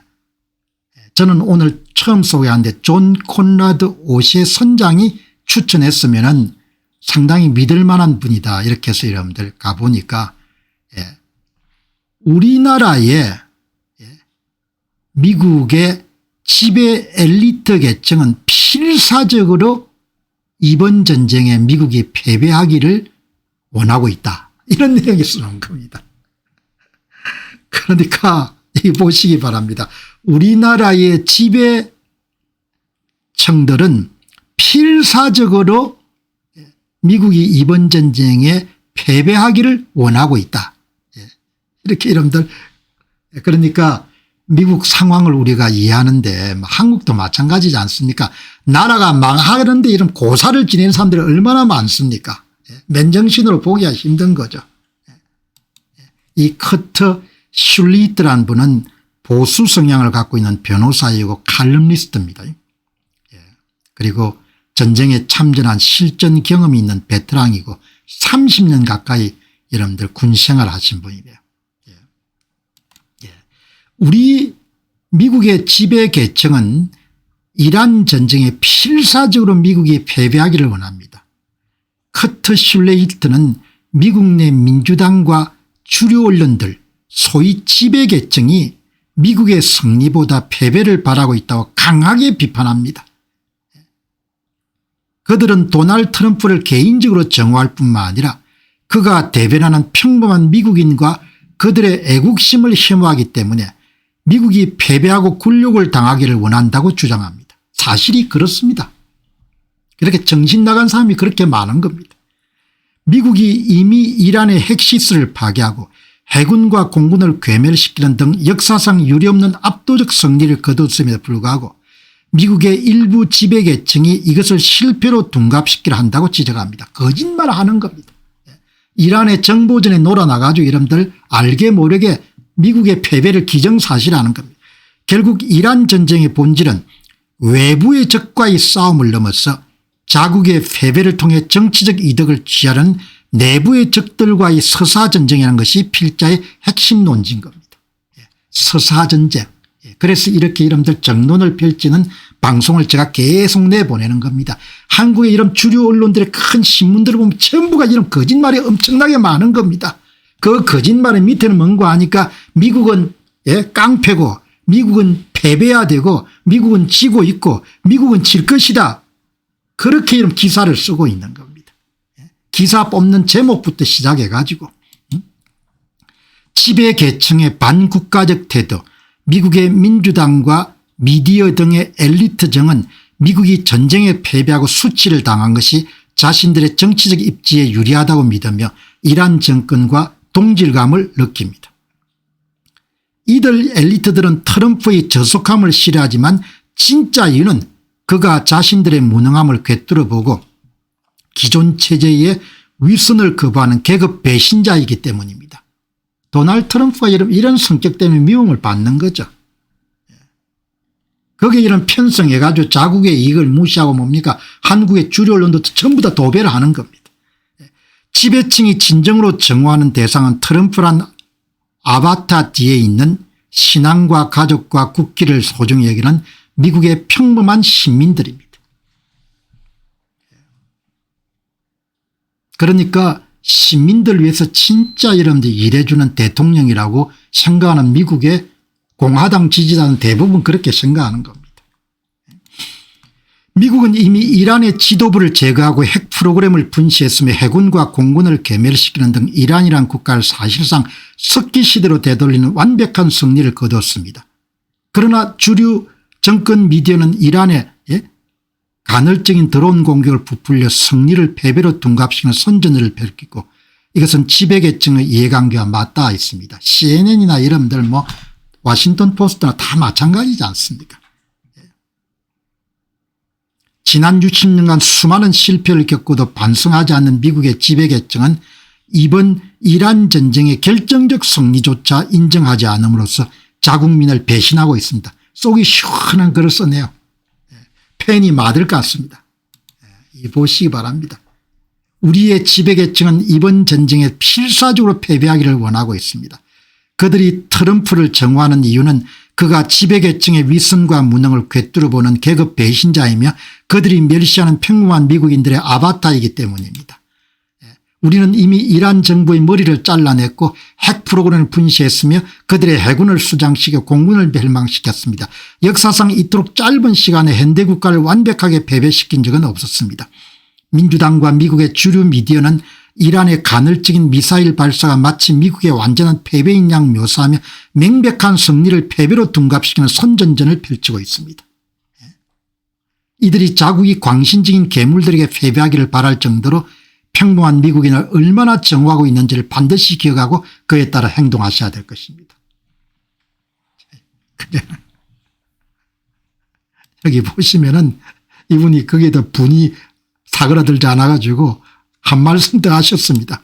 저는 오늘 처음 소개하는데 존 콘라드 오시의 선장이 추천했으면은 상당히 믿을 만한 분이다 이렇게 해서 여러분들 가보니까 우리나라의 미국의 지배 엘리트 계층은 필사적으로 이번 전쟁에 미국이 패배하기를 원하고 있다. 이런 내용이 쓰는 겁니다. 그러니까 이 보시기 바랍니다. 우리나라의 지배층들은 필사적으로 미국이 이번 전쟁에 패배하기를 원하고 있다. 이렇게 여러분들, 그러니까 미국 상황을 우리가 이해하는데 한국도 마찬가지지 않습니까? 나라가 망하는데 이런 고사를 지내는 사람들이 얼마나 많습니까? 맨정신으로 보기가 힘든 거죠. 이 커트 슐리트라는 분은 보수 성향을 갖고 있는 변호사이고 칼럼니스트입니다. 그리고 전쟁에 참전한 실전 경험이 있는 베테랑이고 30년 가까이 여러분들 군 생활하신 분이래요. 우리 미국의 지배 계층은 이란 전쟁에 필사적으로 미국이 패배하기를 원합니다. 커트 슐레이트는 미국 내 민주당과 주류 언론들 소위 지배 계층이 미국의 승리보다 패배를 바라고 있다고 강하게 비판합니다. 그들은 도널드 트럼프를 개인적으로 정오할 뿐만 아니라 그가 대변하는 평범한 미국인과 그들의 애국심을 혐오하기 때문에 미국이 패배하고 굴욕을 당하기를 원한다고 주장합니다. 사실이 그렇습니다. 그렇게 정신 나간 사람이 그렇게 많은 겁니다. 미국이 이미 이란의 핵시설을 파괴하고 해군과 공군을 괴멸시키는 등 역사상 유례없는 압도적 승리를 거뒀음에도 불구하고 미국의 일부 지배계층이 이것을 실패로 둔갑시키려 한다고 지적합니다. 거짓말하는 겁니다. 이란의 정보전에 놀아나가지고 여러분들 알게 모르게 미국의 패배를 기정사실하는 겁니다. 결국 이란 전쟁의 본질은 외부의 적과의 싸움을 넘어서 자국의 패배를 통해 정치적 이득을 취하는 내부의 적들과의 서사전쟁이라는 것이 필자의 핵심 논지인 겁니다. 서사전쟁. 그래서 이렇게 여러분들 정론을 펼치는 방송을 제가 계속 내보내는 겁니다. 한국의 이런 주류 언론들의 큰 신문들을 보면 전부가 이런 거짓말이 엄청나게 많은 겁니다. 그 거짓말의 밑에는 뭔가 하니까 미국은 깡패고 미국은 패배해야 되고 미국은 지고 있고 미국은 질 것이다. 그렇게 이런 기사를 쓰고 있는 겁니다. 기사 뽑는 제목부터 시작해 가지고 지배계층의 반국가적 태도, 미국의 민주당과 미디어 등의 엘리트층은 미국이 전쟁에 패배하고 수치를 당한 것이 자신들의 정치적 입지에 유리하다고 믿으며 이란 정권과 동질감을 느낍니다. 이들 엘리트들은 트럼프의 저속함을 싫어하지만 진짜 이유는 그가 자신들의 무능함을 꿰뚫어보고 기존 체제의 위선을 거부하는 계급 배신자이기 때문입니다. 도널드 트럼프가 이런 성격 때문에 미움을 받는 거죠. 거기에 이런 편성해 가지고 자국의 이익을 무시하고 뭡니까 한국의 주류 언론도 전부 다 도배를 하는 겁니다. 지배층이 진정으로 정오하는 대상은 트럼프란 아바타 뒤에 있는 신앙과 가족과 국기를 소중히 여기는 미국의 평범한 시민들입니다. 그러니까 시민들 위해서 진짜 여러분들 일해주는 대통령이라고 생각하는 미국의 공화당 지지자는 대부분 그렇게 생각하는 겁니다. 미국은 이미 이란의 지도부를 제거하고 핵 프로그램을 분시했으며 해군과 공군을 괴멸시키는 등 이란이란 국가를 사실상 석기 시대로 되돌리는 완벽한 승리를 거뒀습니다. 그러나 주류 정권 미디어는 이란의 간헐적인 드론 공격을 부풀려 승리를 패배로 둔갑시키는 선전을 펼치고 이것은 지배계층의 이해관계와 맞닿아 있습니다. CNN이나 여러분들 워싱턴 포스트나 다 마찬가지지 않습니까? 지난 60년간 수많은 실패를 겪고도 반성하지 않는 미국의 지배계층은 이번 이란 전쟁의 결정적 승리조차 인정하지 않음으로써 자국민을 배신하고 있습니다. 속이 시원한 글을 썼네요. 팬이 맞을 것 같습니다. 이 보시기 바랍니다. 우리의 지배계층은 이번 전쟁에 필사적으로 패배하기를 원하고 있습니다. 그들이 트럼프를 정오하는 이유는 그가 지배계층의 위선과 무능을 꿰뚫어보는 계급 배신자이며 그들이 멸시하는 평범한 미국인들의 아바타이기 때문입니다. 우리는 이미 이란 정부의 머리를 잘라냈고 핵 프로그램을 분시했으며 그들의 해군을 수장시켜 공군을 멸망시켰습니다. 역사상 이토록 짧은 시간에 현대 국가를 완벽하게 패배시킨 적은 없었습니다. 민주당과 미국의 주류 미디어는 이란의 간헐적인 미사일 발사가 마치 미국의 완전한 패배인 양 묘사하며 명백한 승리를 패배로 둔갑시키는 선전전을 펼치고 있습니다. 이들이 자국이 광신적인 괴물들에게 패배하기를 바랄 정도로 평범한 미국인을 얼마나 정오하고 있는지를 반드시 기억하고 그에 따라 행동하셔야 될 것입니다. 여기 보시면은 이분이 거기에다 분이 사그라들지 않아 가지고 한 말씀 더 하셨습니다.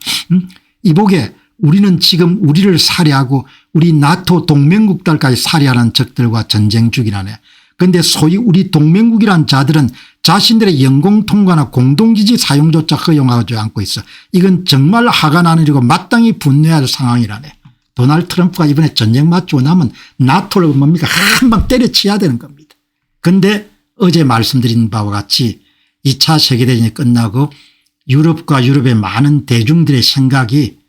이보게 우리는 지금 우리를 살해하고 우리 나토 동맹국들까지 살해하는 적들과 전쟁 중이라네. 그런데 소위 우리 동맹국이란 자들은 자신들의 영공통과나 공동기지 사용조차 허용하지 않고 있어. 이건 정말 화가 나는 일이고 마땅히 분노해야 할 상황이라네. 도널드 트럼프가 이번에 전쟁 맞추고 나면 나토를 뭡니까 한 방 때려치워야 되는 겁니다. 그런데 어제 말씀드린 바와 같이 2차 세계대전이 끝나고 유럽과 유럽의 많은 대중들의 생각이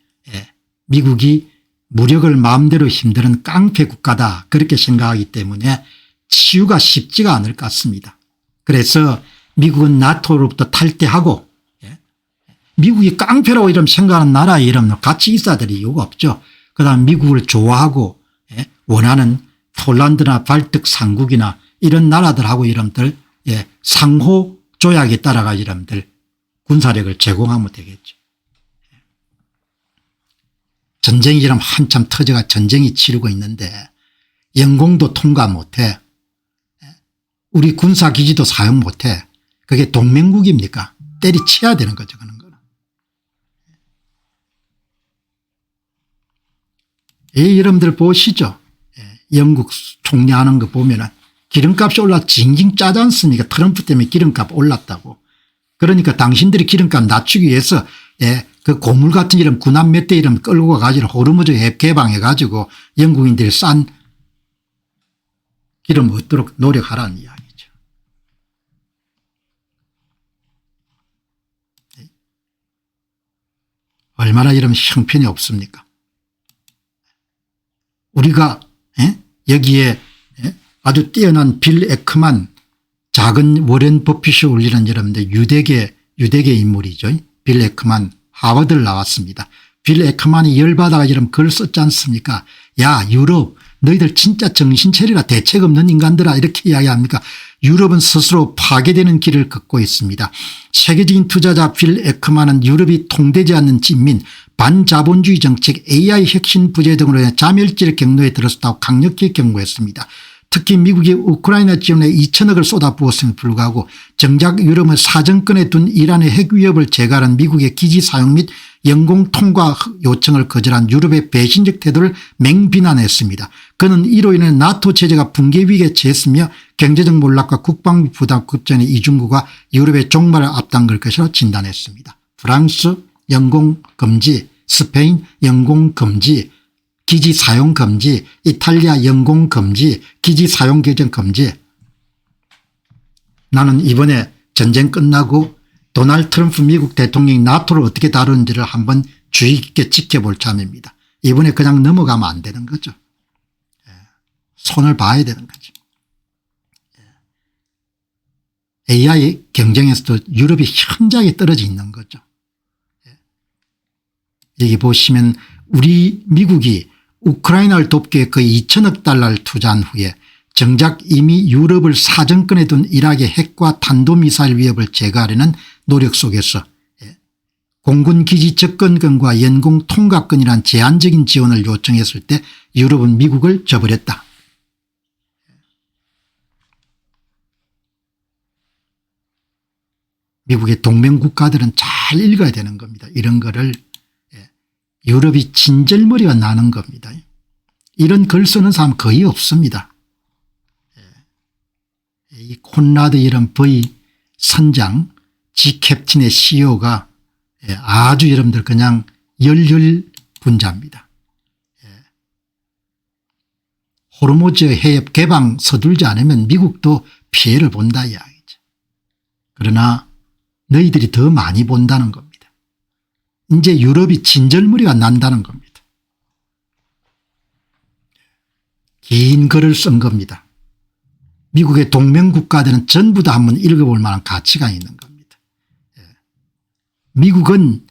미국이 무력을 마음대로 힘드는 깡패 국가다 그렇게 생각하기 때문에 치유가 쉽지가 않을 것 같습니다. 그래서 미국은 나토로부터 탈퇴하고 미국이 깡패라고 이름 생각하는 나라의 이름은 같이 있어야 될 이유가 없죠. 그다음 미국을 좋아하고 원하는 폴란드나 발틱 3국이나 이런 나라들하고 이름들 상호 조약에 따라가 이름들 군사력을 제공하면 되겠죠. 전쟁이 지금 한참 터져가 전쟁이 치르고 있는데 영공도 통과 못해. 우리 군사기지도 사용 못해. 그게 동맹국입니까? 때리쳐야 되는 거죠. 그런 거는. 여러분들 보시죠. 영국 총리하는 거 보면은 기름값이 올라 징징 짜지 않습니까? 트럼프 때문에 기름값 올랐다고. 그러니까 당신들이 기름값 낮추기 위해서 그 고물 같은 이름 군함 몇 대 이름 끌고 가가지고 호르무즈 해협 개방해 가지고 영국인들이 싼 기름 얻도록 노력하라는 이야기죠. 얼마나 이러면 형편이 없습니까? 우리가 여기에 아주 뛰어난 빌 에크만 작은 워렌 버핏이 올리는 여러분들 유대계 인물이죠. 빌 에크만 하버드를 나왔습니다. 빌 에크만이 열받아가 이런 글 썼지 않습니까? 야 유럽 너희들 진짜 정신 차리라 대책 없는 인간들아 이렇게 이야기합니까? 유럽은 스스로 파괴되는 길을 걷고 있습니다. 세계적인 투자자 빌 에크만은 유럽이 통되지 않는 진민 반자본주의 정책 AI 혁신 부재 등으로 인해 자멸질 경로에 들었다고 강력히 경고했습니다. 특히 미국이 우크라이나 지원에 2천억을 쏟아부었음에 불구하고 정작 유럽은 사정권에 둔 이란의 핵 위협을 제거하는 미국의 기지 사용 및 영공 통과 요청을 거절한 유럽의 배신적 태도를 맹비난했습니다. 그는 이로 인해 나토 체제가 붕괴 위기에 처했으며 경제적 몰락과 국방비 부담 급전의 이중국가 유럽의 종말을 앞당길 것이라고 진단했습니다. 프랑스 영공 금지, 스페인 영공 금지, 기지 사용 금지, 이탈리아 영공 금지, 기지 사용 개정 금지. 나는 이번에 전쟁 끝나고 도널드 트럼프 미국 대통령이 나토를 어떻게 다루는지를 한번 주의 깊게 지켜볼 참입니다. 이번에 그냥 넘어가면 안 되는 거죠. 손을 봐야 되는 거죠. AI 경쟁에서도 유럽이 현저하게 떨어져 있는 거죠. 여기 보시면 우리 미국이 우크라이나를 돕기 위해 거의 2천억 달러를 투자한 후에 정작 이미 유럽을 사정권에 둔 이락의 핵과 탄도미사일 위협을 제거하려는 노력 속에서 공군기지 접근권과 연공 통과권이란 제한적인 지원을 요청했을 때 유럽은 미국을 저버렸다. 미국의 동맹국가들은 잘 읽어야 되는 겁니다. 이런 거를. 유럽이 진절머리가 나는 겁니다. 이런 글 쓰는 사람 거의 없습니다. 이 콘라드 이런 V 선장 G 캡틴의 CEO가 아주 여러분들 그냥 열혈분자입니다. 호르무즈 해협 개방 서둘지 않으면 미국도 피해를 본다 이야기죠. 그러나 너희들이 더 많이 본다는 겁니다. 이제 유럽이 진절머리가 난다는 겁니다. 긴 글을 쓴 겁니다. 미국의 동맹국가들은 전부 다 한번 읽어볼 만한 가치가 있는 겁니다. 미국은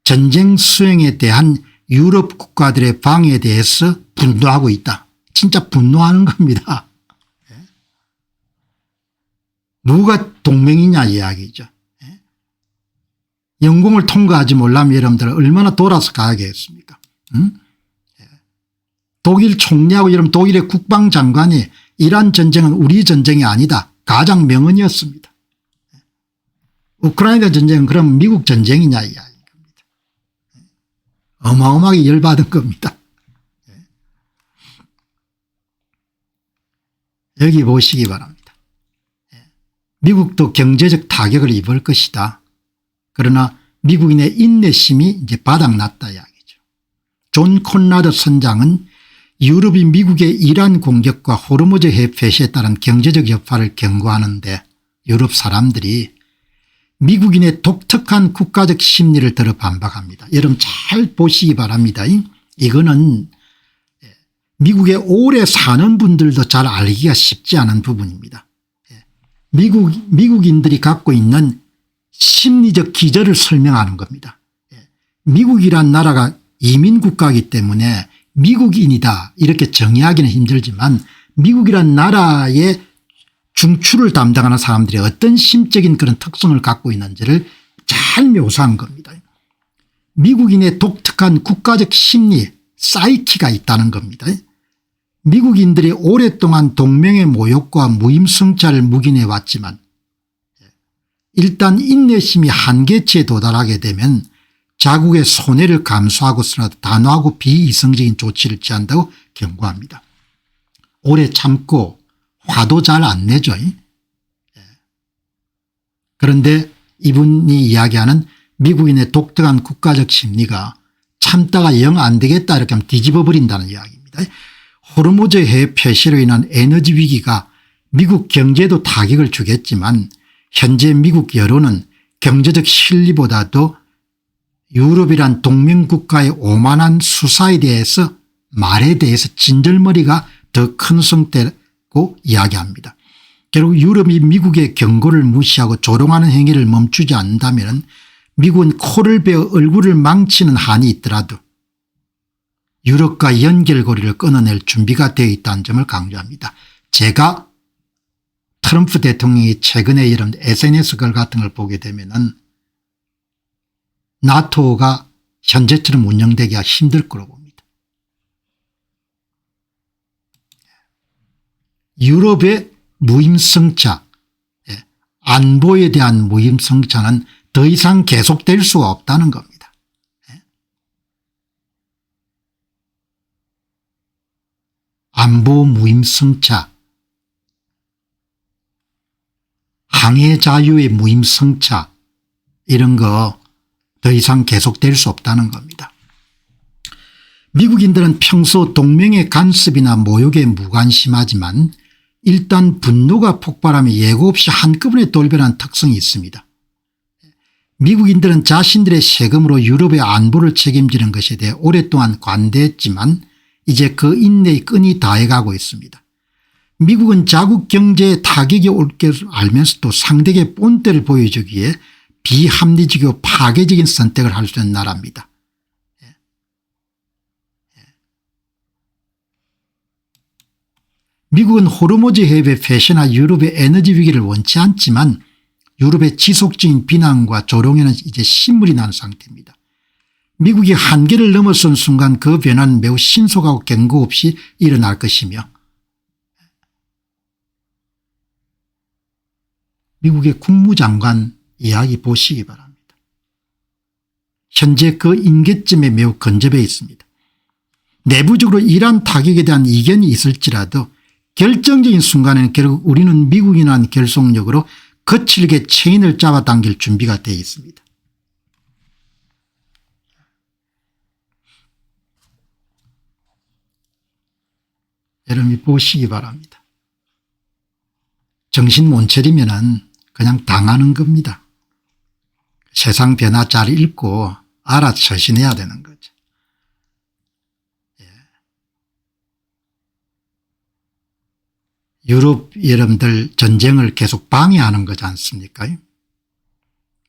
전쟁 수행에 대한 유럽 국가들의 방해에 대해서 분노하고 있다. 진짜 분노하는 겁니다. 누가 동맹이냐 이야기죠. 영공을 통과하지 못하면 여러분들 얼마나 돌아서 가야겠습니까? 독일 총리하고 여러분 독일의 국방장관이 이란 전쟁은 우리 전쟁이 아니다. 가장 명언이었습니다. 우크라이나 전쟁은 그럼 미국 전쟁이냐 이야기입니다. 어마어마하게 열받은 겁니다. 여기 보시기 바랍니다. 미국도 경제적 타격을 입을 것이다. 그러나 미국인의 인내심이 이제 바닥났다 이야기죠. 존 콘라드 선장은 유럽이 미국의 이란 공격과 호르무즈 해협 폐쇄에 따른 경제적 여파를 경고하는데 유럽 사람들이 미국인의 독특한 국가적 심리를 들어 반박합니다. 여러분 잘 보시기 바랍니다. 이거는 미국에 오래 사는 분들도 잘 알기가 쉽지 않은 부분입니다. 미국인들이 갖고 있는 심리적 기저를 설명하는 겁니다. 미국이란 나라가 이민국가이기 때문에 미국인이다 이렇게 정의하기는 힘들지만 미국이란 나라의 중추를 담당하는 사람들이 어떤 심적인 그런 특성을 갖고 있는지를 잘 묘사한 겁니다. 미국인의 독특한 국가적 심리 사이키가 있다는 겁니다. 미국인들이 오랫동안 동맹의 모욕과 무임승차를 묵인해 왔지만 일단 인내심이 한계치에 도달하게 되면 자국의 손해를 감수하고서라도 단호하고 비이성적인 조치를 취한다고 경고합니다. 오래 참고 화도 잘 안 내죠. 그런데 이분이 이야기하는 미국인의 독특한 국가적 심리가 참다가 영 안 되겠다 이렇게 하면 뒤집어 버린다는 이야기입니다. 호르무즈 해협 폐쇄로 인한 에너지 위기가 미국 경제에도 타격을 주겠지만 현재 미국 여론은 경제적 실리보다도 유럽이란 동맹국가의 오만한 수사에 대해서 말에 대해서 진절머리가 더 큰 성태고 이야기합니다. 결국 유럽이 미국의 경고를 무시하고 조롱하는 행위를 멈추지 않는다면 미국은 코를 베어 얼굴을 망치는 한이 있더라도 유럽과 연결고리를 끊어낼 준비가 되어 있다는 점을 강조합니다. 제가 트럼프 대통령이 최근에 이런 SNS 글 같은 걸 보게 되면은 나토가 현재처럼 운영되기가 힘들 거로 봅니다. 유럽의 무임승차, 안보에 대한 무임승차는 더 이상 계속될 수가 없다는 겁니다. 안보 무임승차, 항해 자유의 무임승차 이런 거 더 이상 계속될 수 없다는 겁니다. 미국인들은 평소 동맹의 간섭이나 모욕에 무관심하지만 일단 분노가 폭발하면 예고 없이 한꺼번에 돌변한 특성이 있습니다. 미국인들은 자신들의 세금으로 유럽의 안보를 책임지는 것에 대해 오랫동안 관대했지만 이제 그 인내의 끈이 다해가고 있습니다. 미국은 자국 경제에 타격이 올 것을 알면서도 상대에게 본때를 보여주기 위해 비합리적이고 파괴적인 선택을 할 수 있는 나라입니다. 미국은 호르무즈 해협의 폐쇄나 유럽의 에너지 위기를 원치 않지만 유럽의 지속적인 비난과 조롱에는 이제 신물이 난 상태입니다. 미국이 한계를 넘어선 순간 그 변화는 매우 신속하고 경고 없이 일어날 것이며 미국의 국무장관 이야기 보시기 바랍니다. 현재 그 임계점에 매우 근접해 있습니다. 내부적으로 이란 타격에 대한 이견이 있을지라도 결정적인 순간에는 결국 우리는 미국이란 결속력으로 거칠게 체인을 잡아당길 준비가 되어 있습니다. 여러분이 보시기 바랍니다. 정신 못 차리면은 그냥 당하는 겁니다. 세상 변화 잘 읽고 알아서신해야 되는 거죠. 유럽 여러분들 전쟁을 계속 방해하는 거지 않습니까?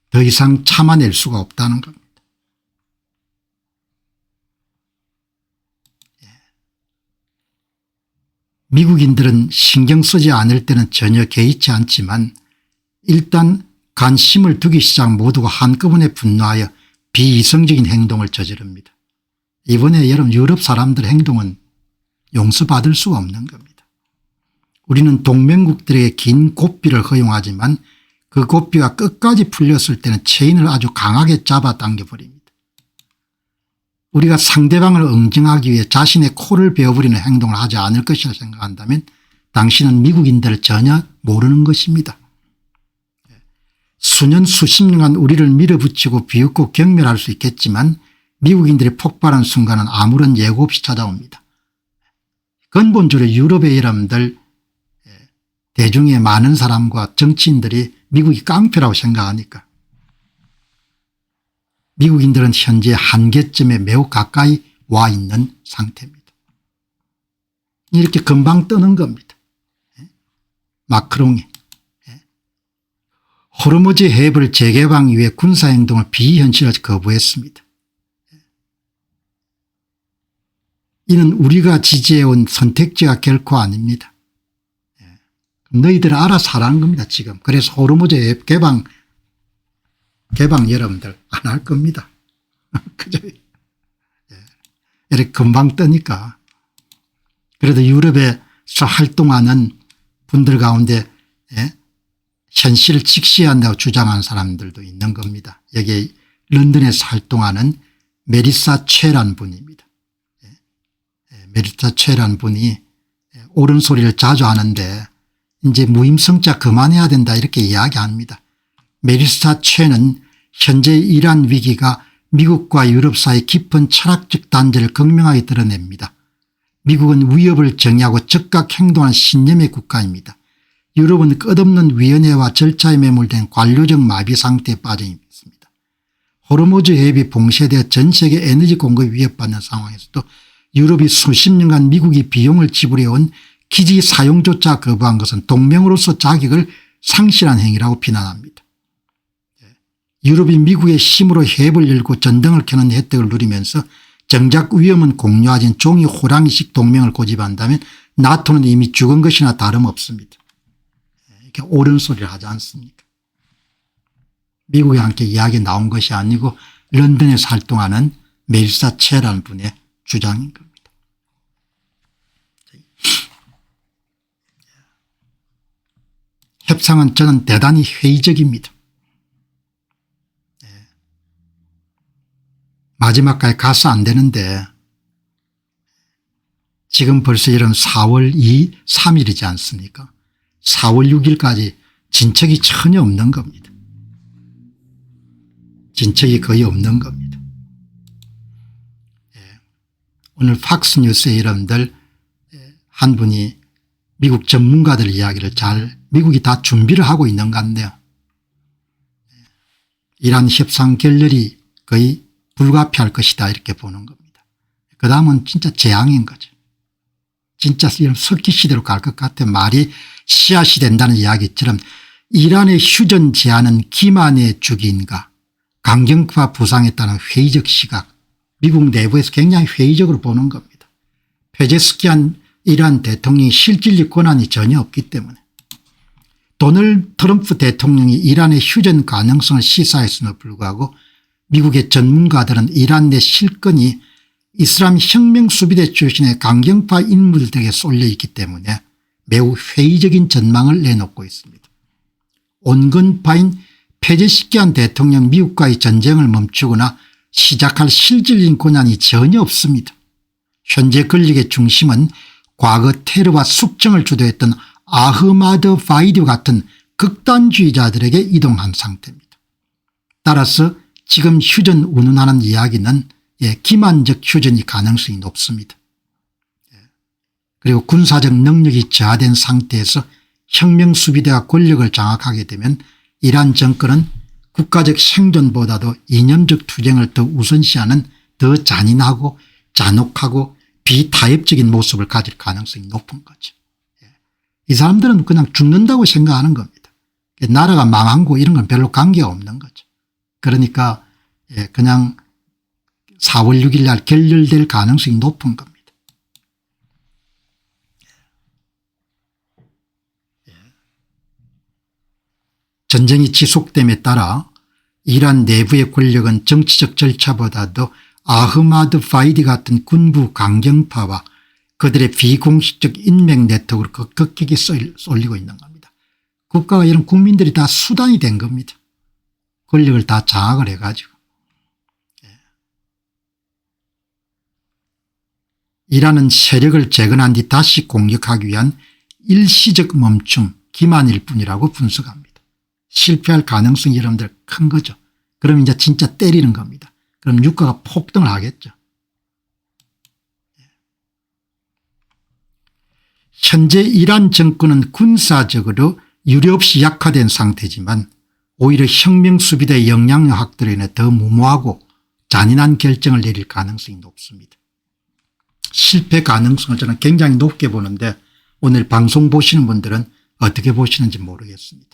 더 이상 참아낼 수가 없다는 겁니다. 미국인들은 신경 쓰지 않을 때는 전혀 개의치 않지만 일단 관심을 두기 시작 모두가 한꺼번에 분노하여 비이성적인 행동을 저지릅니다. 이번에 여러분 유럽 사람들의 행동은 용서받을 수가 없는 겁니다. 우리는 동맹국들에게 긴 고삐를 허용하지만 그 고삐가 끝까지 풀렸을 때는 체인을 아주 강하게 잡아당겨버립니다. 우리가 상대방을 응징하기 위해 자신의 코를 베어버리는 행동을 하지 않을 것이라 생각한다면 당신은 미국인들을 전혀 모르는 것입니다. 수년 수십 년간 우리를 밀어붙이고 비웃고 경멸할 수 있겠지만 미국인들이 폭발한 순간은 아무런 예고 없이 찾아옵니다. 근본적으로 유럽의 여러분들 대중의 많은 사람과 정치인들이 미국이 깡패라고 생각하니까 미국인들은 현재 한계점에 매우 가까이 와 있는 상태입니다. 이렇게 금방 뜨는 겁니다. 마크롱이 호르무즈 해협을 재개방 위해 군사행동을 비현실화해서 거부했습니다. 이는 우리가 지지해온 선택지가 결코 아닙니다. 너희들 알아서 하라는 겁니다. 지금. 그래서 호르무즈 해협 개방 여러분들 안 할 겁니다. 그죠? 이렇게 금방 뜨니까. 그래도 유럽에서 활동하는 분들 가운데 현실을 직시한다고 주장하는 사람들도 있는 겁니다. 여기 런던에서 활동하는 메리사 최란 분입니다. 메리사 최란 분이 옳은 소리를 자주 하는데 이제 무임승차 그만해야 된다 이렇게 이야기합니다. 메리사 최는 현재 이란 위기가 미국과 유럽 사이 깊은 철학적 단절을 극명하게 드러냅니다. 미국은 위협을 정의하고 적극 행동하는 신념의 국가입니다. 유럽은 끝없는 위원회와 절차에 매몰된 관료적 마비 상태에 빠져 있습니다. 호르무즈 해협이 봉쇄되어 전 세계 에너지 공급이 위협받는 상황에서도 유럽이 수십 년간 미국이 비용을 지불해온 기지 사용조차 거부한 것은 동맹으로서 자격을 상실한 행위라고 비난합니다. 유럽이 미국의 힘으로 해협을 열고 전등을 켜는 혜택을 누리면서 정작 위험은 공유하진 종이 호랑이식 동맹을 고집한다면 나토는 이미 죽은 것이나 다름없습니다. 이렇게 옳은 소리를 하지 않습니까? 미국에 함께 이야기 나온 것이 아니고 런던에서 활동하는 메리사 체라는 분의 주장인 겁니다. 협상은 저는 대단히 회의적입니다. 마지막까지 가서 안 되는데 지금 벌써 이런 4월 3일이지 않습니까? 4월 6일까지 진척이 전혀 없는 겁니다. 진척이 거의 없는 겁니다. 오늘 팍스뉴스에 여러분들 한 분이 미국 전문가들 이야기를 미국이 다 준비를 하고 있는 것 같네요. 이란 협상 결렬이 거의 불가피할 것이다 이렇게 보는 겁니다. 그다음은 진짜 재앙인 거죠. 진짜 이런 석기 시대로 갈 것 같아. 말이 씨앗이 된다는 이야기처럼 이란의 휴전 제한은 기만의 죽인가 강경파 부상에 따른 회의적 시각 미국 내부에서 굉장히 회의적으로 보는 겁니다. 페제스키안 이란 대통령이 실질적 권한이 전혀 없기 때문에 도널드 트럼프 대통령이 이란의 휴전 가능성을 시사했음에도 불구하고 미국의 전문가들은 이란 내 실권이 이슬람 혁명수비대 출신의 강경파 인물들에게 쏠려 있기 때문에 매우 회의적인 전망을 내놓고 있습니다. 온건파인 페제시키안 대통령 미국과의 전쟁을 멈추거나 시작할 실질적인 권한이 전혀 없습니다. 현재 권력의 중심은 과거 테러와 숙청을 주도했던 아흐마드 바이드 같은 극단주의자들에게 이동한 상태입니다. 따라서 지금 휴전 운운하는 이야기는 기만적 휴전이 가능성이 높습니다. 그리고 군사적 능력이 저하된 상태에서 혁명수비대가 권력을 장악하게 되면 이란 정권은 국가적 생존보다도 이념적 투쟁을 더 우선시하는 더 잔인하고 잔혹하고 비타협적인 모습을 가질 가능성이 높은 거죠. 이 사람들은 그냥 죽는다고 생각하는 겁니다. 나라가 망한 거 이런 건 별로 관계가 없는 거죠. 그러니까 그냥 4월 6일 날 결렬될 가능성이 높은 겁니다. 전쟁이 지속됨에 따라 이란 내부의 권력은 정치적 절차보다도 아흐마드 파이디 같은 군부 강경파와 그들의 비공식적 인맥 네트워크를 급격히 쏠리고 있는 겁니다. 국가가 이런 국민들이 다 수단이 된 겁니다. 권력을 다 장악을 해가지고. 이란은 세력을 재건한 뒤 다시 공격하기 위한 일시적 멈춤 기만일 뿐이라고 분석합니다. 실패할 가능성이 여러분들 큰 거죠. 그럼 이제 진짜 때리는 겁니다. 그럼 유가가 폭등을 하겠죠. 현재 이란 정권은 군사적으로 유례없이 약화된 상태지만 오히려 혁명수비대의 영향력 확대로 인해 더 무모하고 잔인한 결정을 내릴 가능성이 높습니다. 실패 가능성을 저는 굉장히 높게 보는데 오늘 방송 보시는 분들은 어떻게 보시는지 모르겠습니다.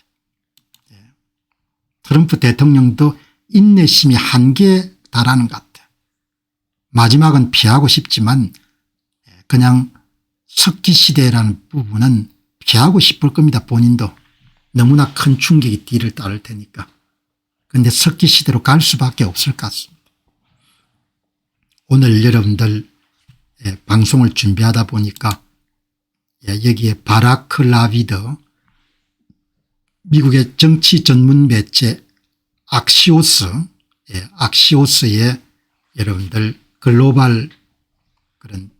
트럼프 대통령도 인내심이 한계에 달하는 것 같아요. 마지막은 피하고 싶지만 그냥 석기 시대라는 부분은 피하고 싶을 겁니다. 본인도 너무나 큰 충격이 뒤를 따를 테니까. 그런데 석기 시대로 갈 수밖에 없을 것 같습니다. 오늘 여러분들 방송을 준비하다 보니까 여기에 바라크 라비더 미국의 정치 전문 매체 악시오스의 여러분들 글로벌 그런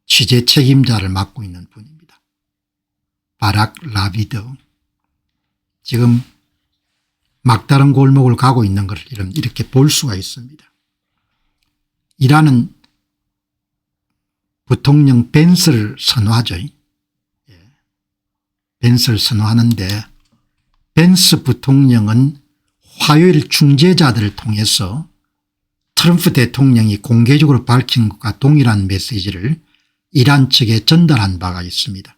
취재 책임자를 맡고 있는 분입니다. 바락 라비더. 지금 막다른 골목을 가고 있는 걸 이렇게 볼 수가 있습니다. 이란은 부통령 벤스를 선호하죠. 벤스를 선호하는데 벤스 부통령은 화요일 중재자들을 통해서 트럼프 대통령이 공개적으로 밝힌 것과 동일한 메시지를 이란 측에 전달한 바가 있습니다.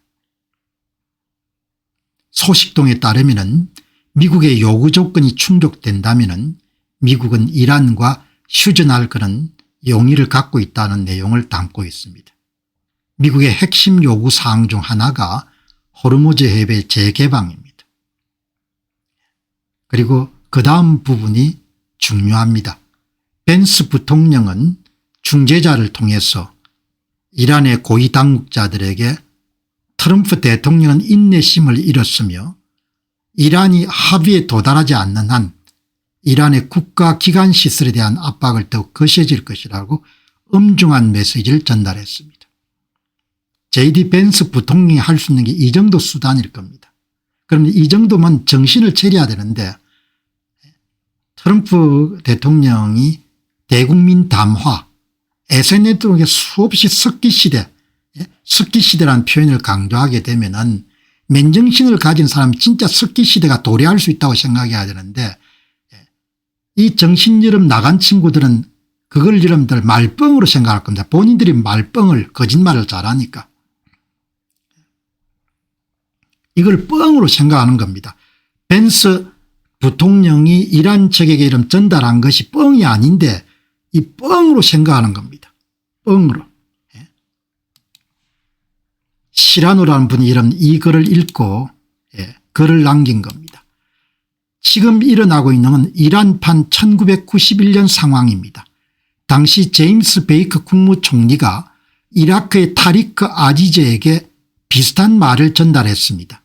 소식통에 따르면 미국의 요구 조건이 충족된다면 미국은 이란과 휴전할 그런 용의를 갖고 있다는 내용을 담고 있습니다. 미국의 핵심 요구 사항 중 하나가 호르무즈 해변 재개방입니다. 그리고 그 다음 부분이 중요합니다. 벤스 부통령은 중재자를 통해서 이란의 고위 당국자들에게 트럼프 대통령은 인내심을 잃었으며 이란이 합의에 도달하지 않는 한 이란의 국가기관 시설에 대한 압박을 더욱 거세질 것이라고 엄중한 메시지를 전달했습니다. JD 벤스 부통령이 할 수 있는 게 이 정도 수단일 겁니다. 그럼 이 정도면 정신을 차려야 되는데 트럼프 대통령이 대국민 담화 SNS에 통해 수없이 석기시대라는 표현을 강조하게 되면은 맨정신을 가진 사람 진짜 석기시대가 도래할 수 있다고 생각해야 되는데 이 정신여름 나간 친구들은 그걸 여러분들 말뻥으로 생각할 겁니다. 본인들이 말뻥을 거짓말을 잘하니까 이걸 뻥으로 생각하는 겁니다. 벤스 부통령이 이란 측에게 이름 전달한 것이 뻥이 아닌데 이 뻥으로 생각하는 겁니다. 뻥으로. 시라노라는 분이 이 글을 읽고 글을 남긴 겁니다. 지금 일어나고 있는 건 이란판 1991년 상황입니다. 당시 제임스 베이커 국무총리가 이라크의 타리크 아지즈에게 비슷한 말을 전달했습니다.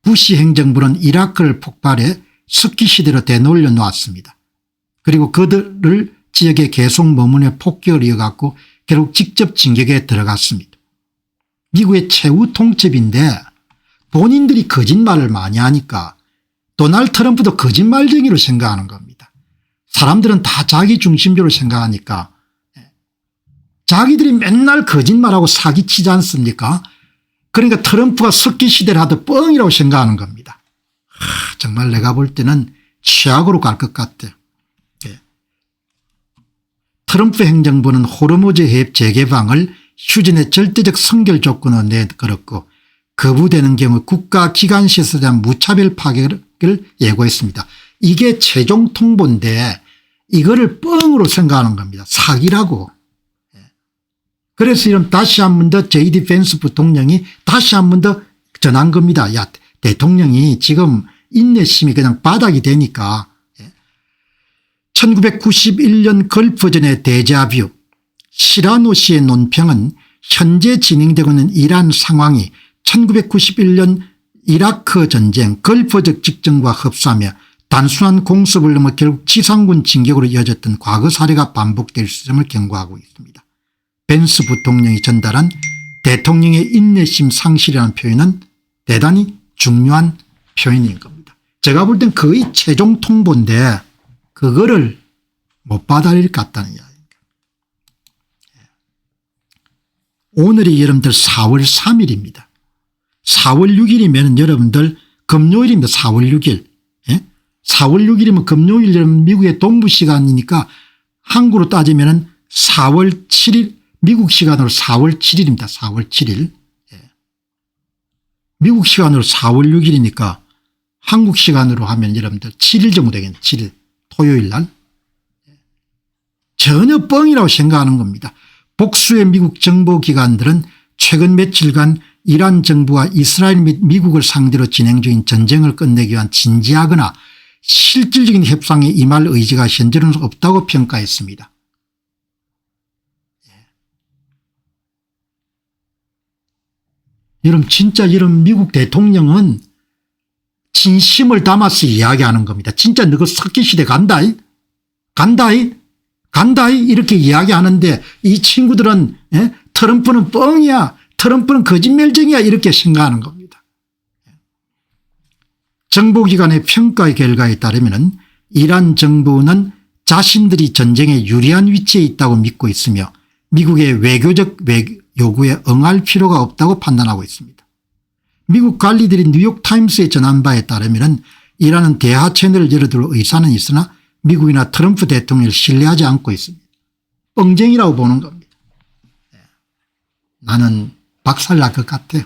부시 행정부는 이라크를 폭발해 석기시대로 되돌려 놓았습니다. 그리고 그들을 지역에 계속 머무내 폭격을 이어갔고 결국 직접 진격에 들어갔습니다. 미국의 최후 통첩인데 본인들이 거짓말을 많이 하니까 도널드 트럼프도 거짓말쟁이로 생각하는 겁니다. 사람들은 다 자기 중심적으로 생각하니까 자기들이 맨날 거짓말하고 사기치지 않습니까? 그러니까 트럼프가 석기시대를 하도 뻥이라고 생각하는 겁니다. 정말 내가 볼 때는 최악으로 갈 것 같아요. 예. 트럼프 행정부는 호르무즈 해협 재개방을 휴전의 절대적 선결 조건으로 내걸었고 거부되는 경우 국가기관시설에 대한 무차별 파격을 예고했습니다. 이게 최종 통보인데 이거를 뻥으로 생각하는 겁니다. 사기라고. 그래서 이런 다시 한 번 더 JD 펜스 부통령이 다시 한 번 더 전한 겁니다. 야, 대통령이 지금 인내심이 그냥 바닥이 되니까. 1991년 걸프전의 데자뷰 시라노 씨의 논평은 현재 진행되고 있는 이란 상황이 1991년 이라크 전쟁 걸프적 직전과 흡사하며 단순한 공습을 넘어 결국 지상군 진격으로 이어졌던 과거 사례가 반복될 점을 경고하고 있습니다. 펜스 부통령이 전달한 대통령의 인내심 상실이라는 표현은 대단히 중요한 표현인 겁니다. 제가 볼 땐 거의 최종 통보인데 그거를 못 받아들일 것 같다는 이야기입니다. 오늘이 여러분들 4월 3일입니다. 4월 6일이면 여러분들 금요일입니다. 4월 6일. 4월 6일이면 금요일 여러분 미국의 동부 시간이니까 한국으로 따지면 4월 7일 미국 시간으로 4월 7일입니다. 4월 7일. 미국 시간으로 4월 6일이니까 한국 시간으로 하면 여러분들 7일 정도 되겠네요. 7일 토요일 날. 전혀 뻥이라고 생각하는 겁니다. 복수의 미국 정보기관들은 최근 며칠간 이란 정부와 이스라엘 및 미국을 상대로 진행 중인 전쟁을 끝내기 위한 진지하거나 실질적인 협상에 임할 의지가 현재는 없다고 평가했습니다. 여러분 진짜 이런 미국 대통령은 진심을 담아서 이야기하는 겁니다. 진짜 너가 석기시대 간다이 간다이 간다이 이렇게 이야기하는데 이 친구들은 트럼프는 뻥이야 트럼프는 거짓말쟁이야 이렇게 생각하는 겁니다. 정보기관의 평가의 결과에 따르면 이란 정부는 자신들이 전쟁에 유리한 위치에 있다고 믿고 있으며 미국의 외교적 요구에 응할 필요가 없다고 판단하고 있습니다. 미국 관리들이 뉴욕타임스에 전한 바에 따르면 이란은 대화 채널을 열어둘 의사는 있으나 미국이나 트럼프 대통령을 신뢰하지 않고 있습니다. 뻥쟁이라고 보는 겁니다. 나는 박살날 것 같아요.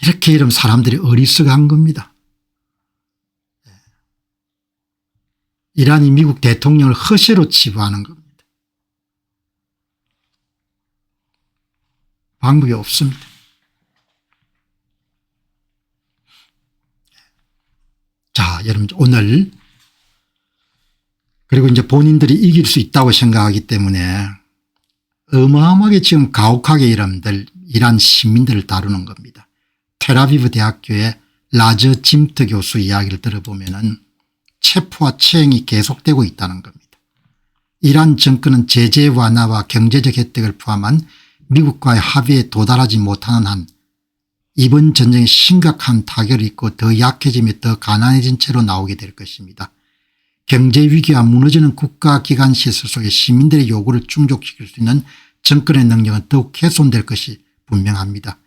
이렇게 이런 사람들이 어리석은 겁니다. 이란이 미국 대통령을 허세로 치부하는 겁니다. 방법이 없습니다. 자, 여러분 오늘 그리고 이제 본인들이 이길 수 있다고 생각하기 때문에 어마어마하게 지금 가혹하게 여러분들 이란 시민들을 다루는 겁니다. 텔아비브 대학교의 라저 짐트 교수 이야기를 들어보면은 체포와 체행이 계속되고 있다는 겁니다. 이란 정권은 제재 완화와 경제적 혜택을 포함한 미국과의 합의에 도달하지 못하는 한 이번 전쟁에 심각한 타격을 입고 더 약해지며 더 가난해진 채로 나오게 될 것입니다. 경제위기와 무너지는 국가기관 시설 속에 시민들의 요구를 충족시킬 수 있는 정권의 능력은 더욱 훼손될 것이 분명합니다.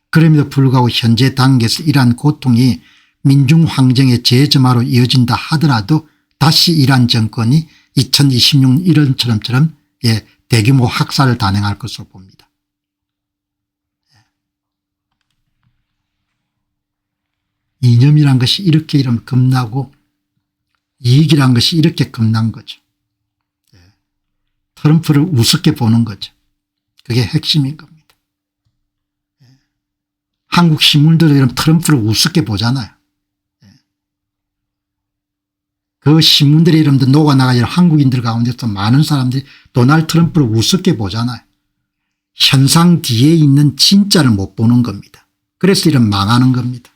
그럼에도 불구하고 현재 단계에서 이러한 고통이 민중황정의 재점화로 이어진다 하더라도 다시 이란 정권이 2026년 1월처럼 대규모 학살을 단행할 것으로 봅니다. 이념이란 것이 이렇게 이러면 겁나고 이익이란 것이 이렇게 겁난 거죠. 트럼프를 우습게 보는 거죠. 그게 핵심인 겁니다. 한국 신문들은 이런 트럼프를 우습게 보잖아요. 그 신문들의 이름도 녹아나가 한국인들 가운데서 많은 사람들이 도널드 트럼프를 우습게 보잖아요. 현상 뒤에 있는 진짜를 못 보는 겁니다. 그래서 이런 망하는 겁니다.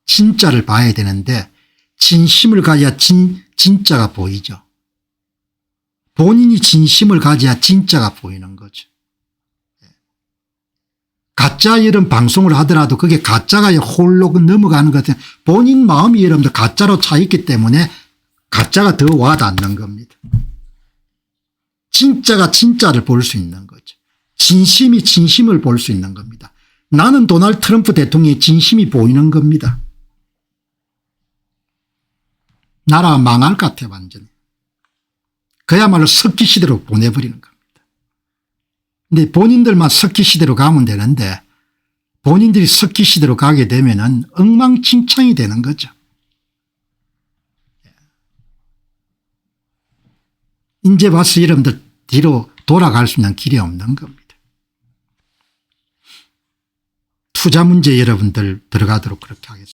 진짜를 봐야 되는데 진심을 가져야 진짜가 보이죠. 본인이 진심을 가져야 진짜가 보이는 거죠. 가짜 이런 방송을 하더라도 그게 가짜가 홀로 넘어가는 것 같아요. 본인 마음이 여러분들 가짜로 차 있기 때문에 가짜가 더 와닿는 겁니다. 진짜가 진짜를 볼 수 있는 거죠. 진심이 진심을 볼 수 있는 겁니다. 나는 도널드 트럼프 대통령의 진심이 보이는 겁니다. 나라가 망할 것 같아요. 완전히. 그야말로 석기 시대로 보내버리는 겁니다. 근데 본인들만 석기 시대로 가면 되는데 본인들이 석기 시대로 가게 되면은 엉망진창이 되는 거죠. 이제 와서 여러분들 뒤로 돌아갈 수 있는 길이 없는 겁니다. 투자 문제 여러분들 들어가도록 그렇게 하겠습니다.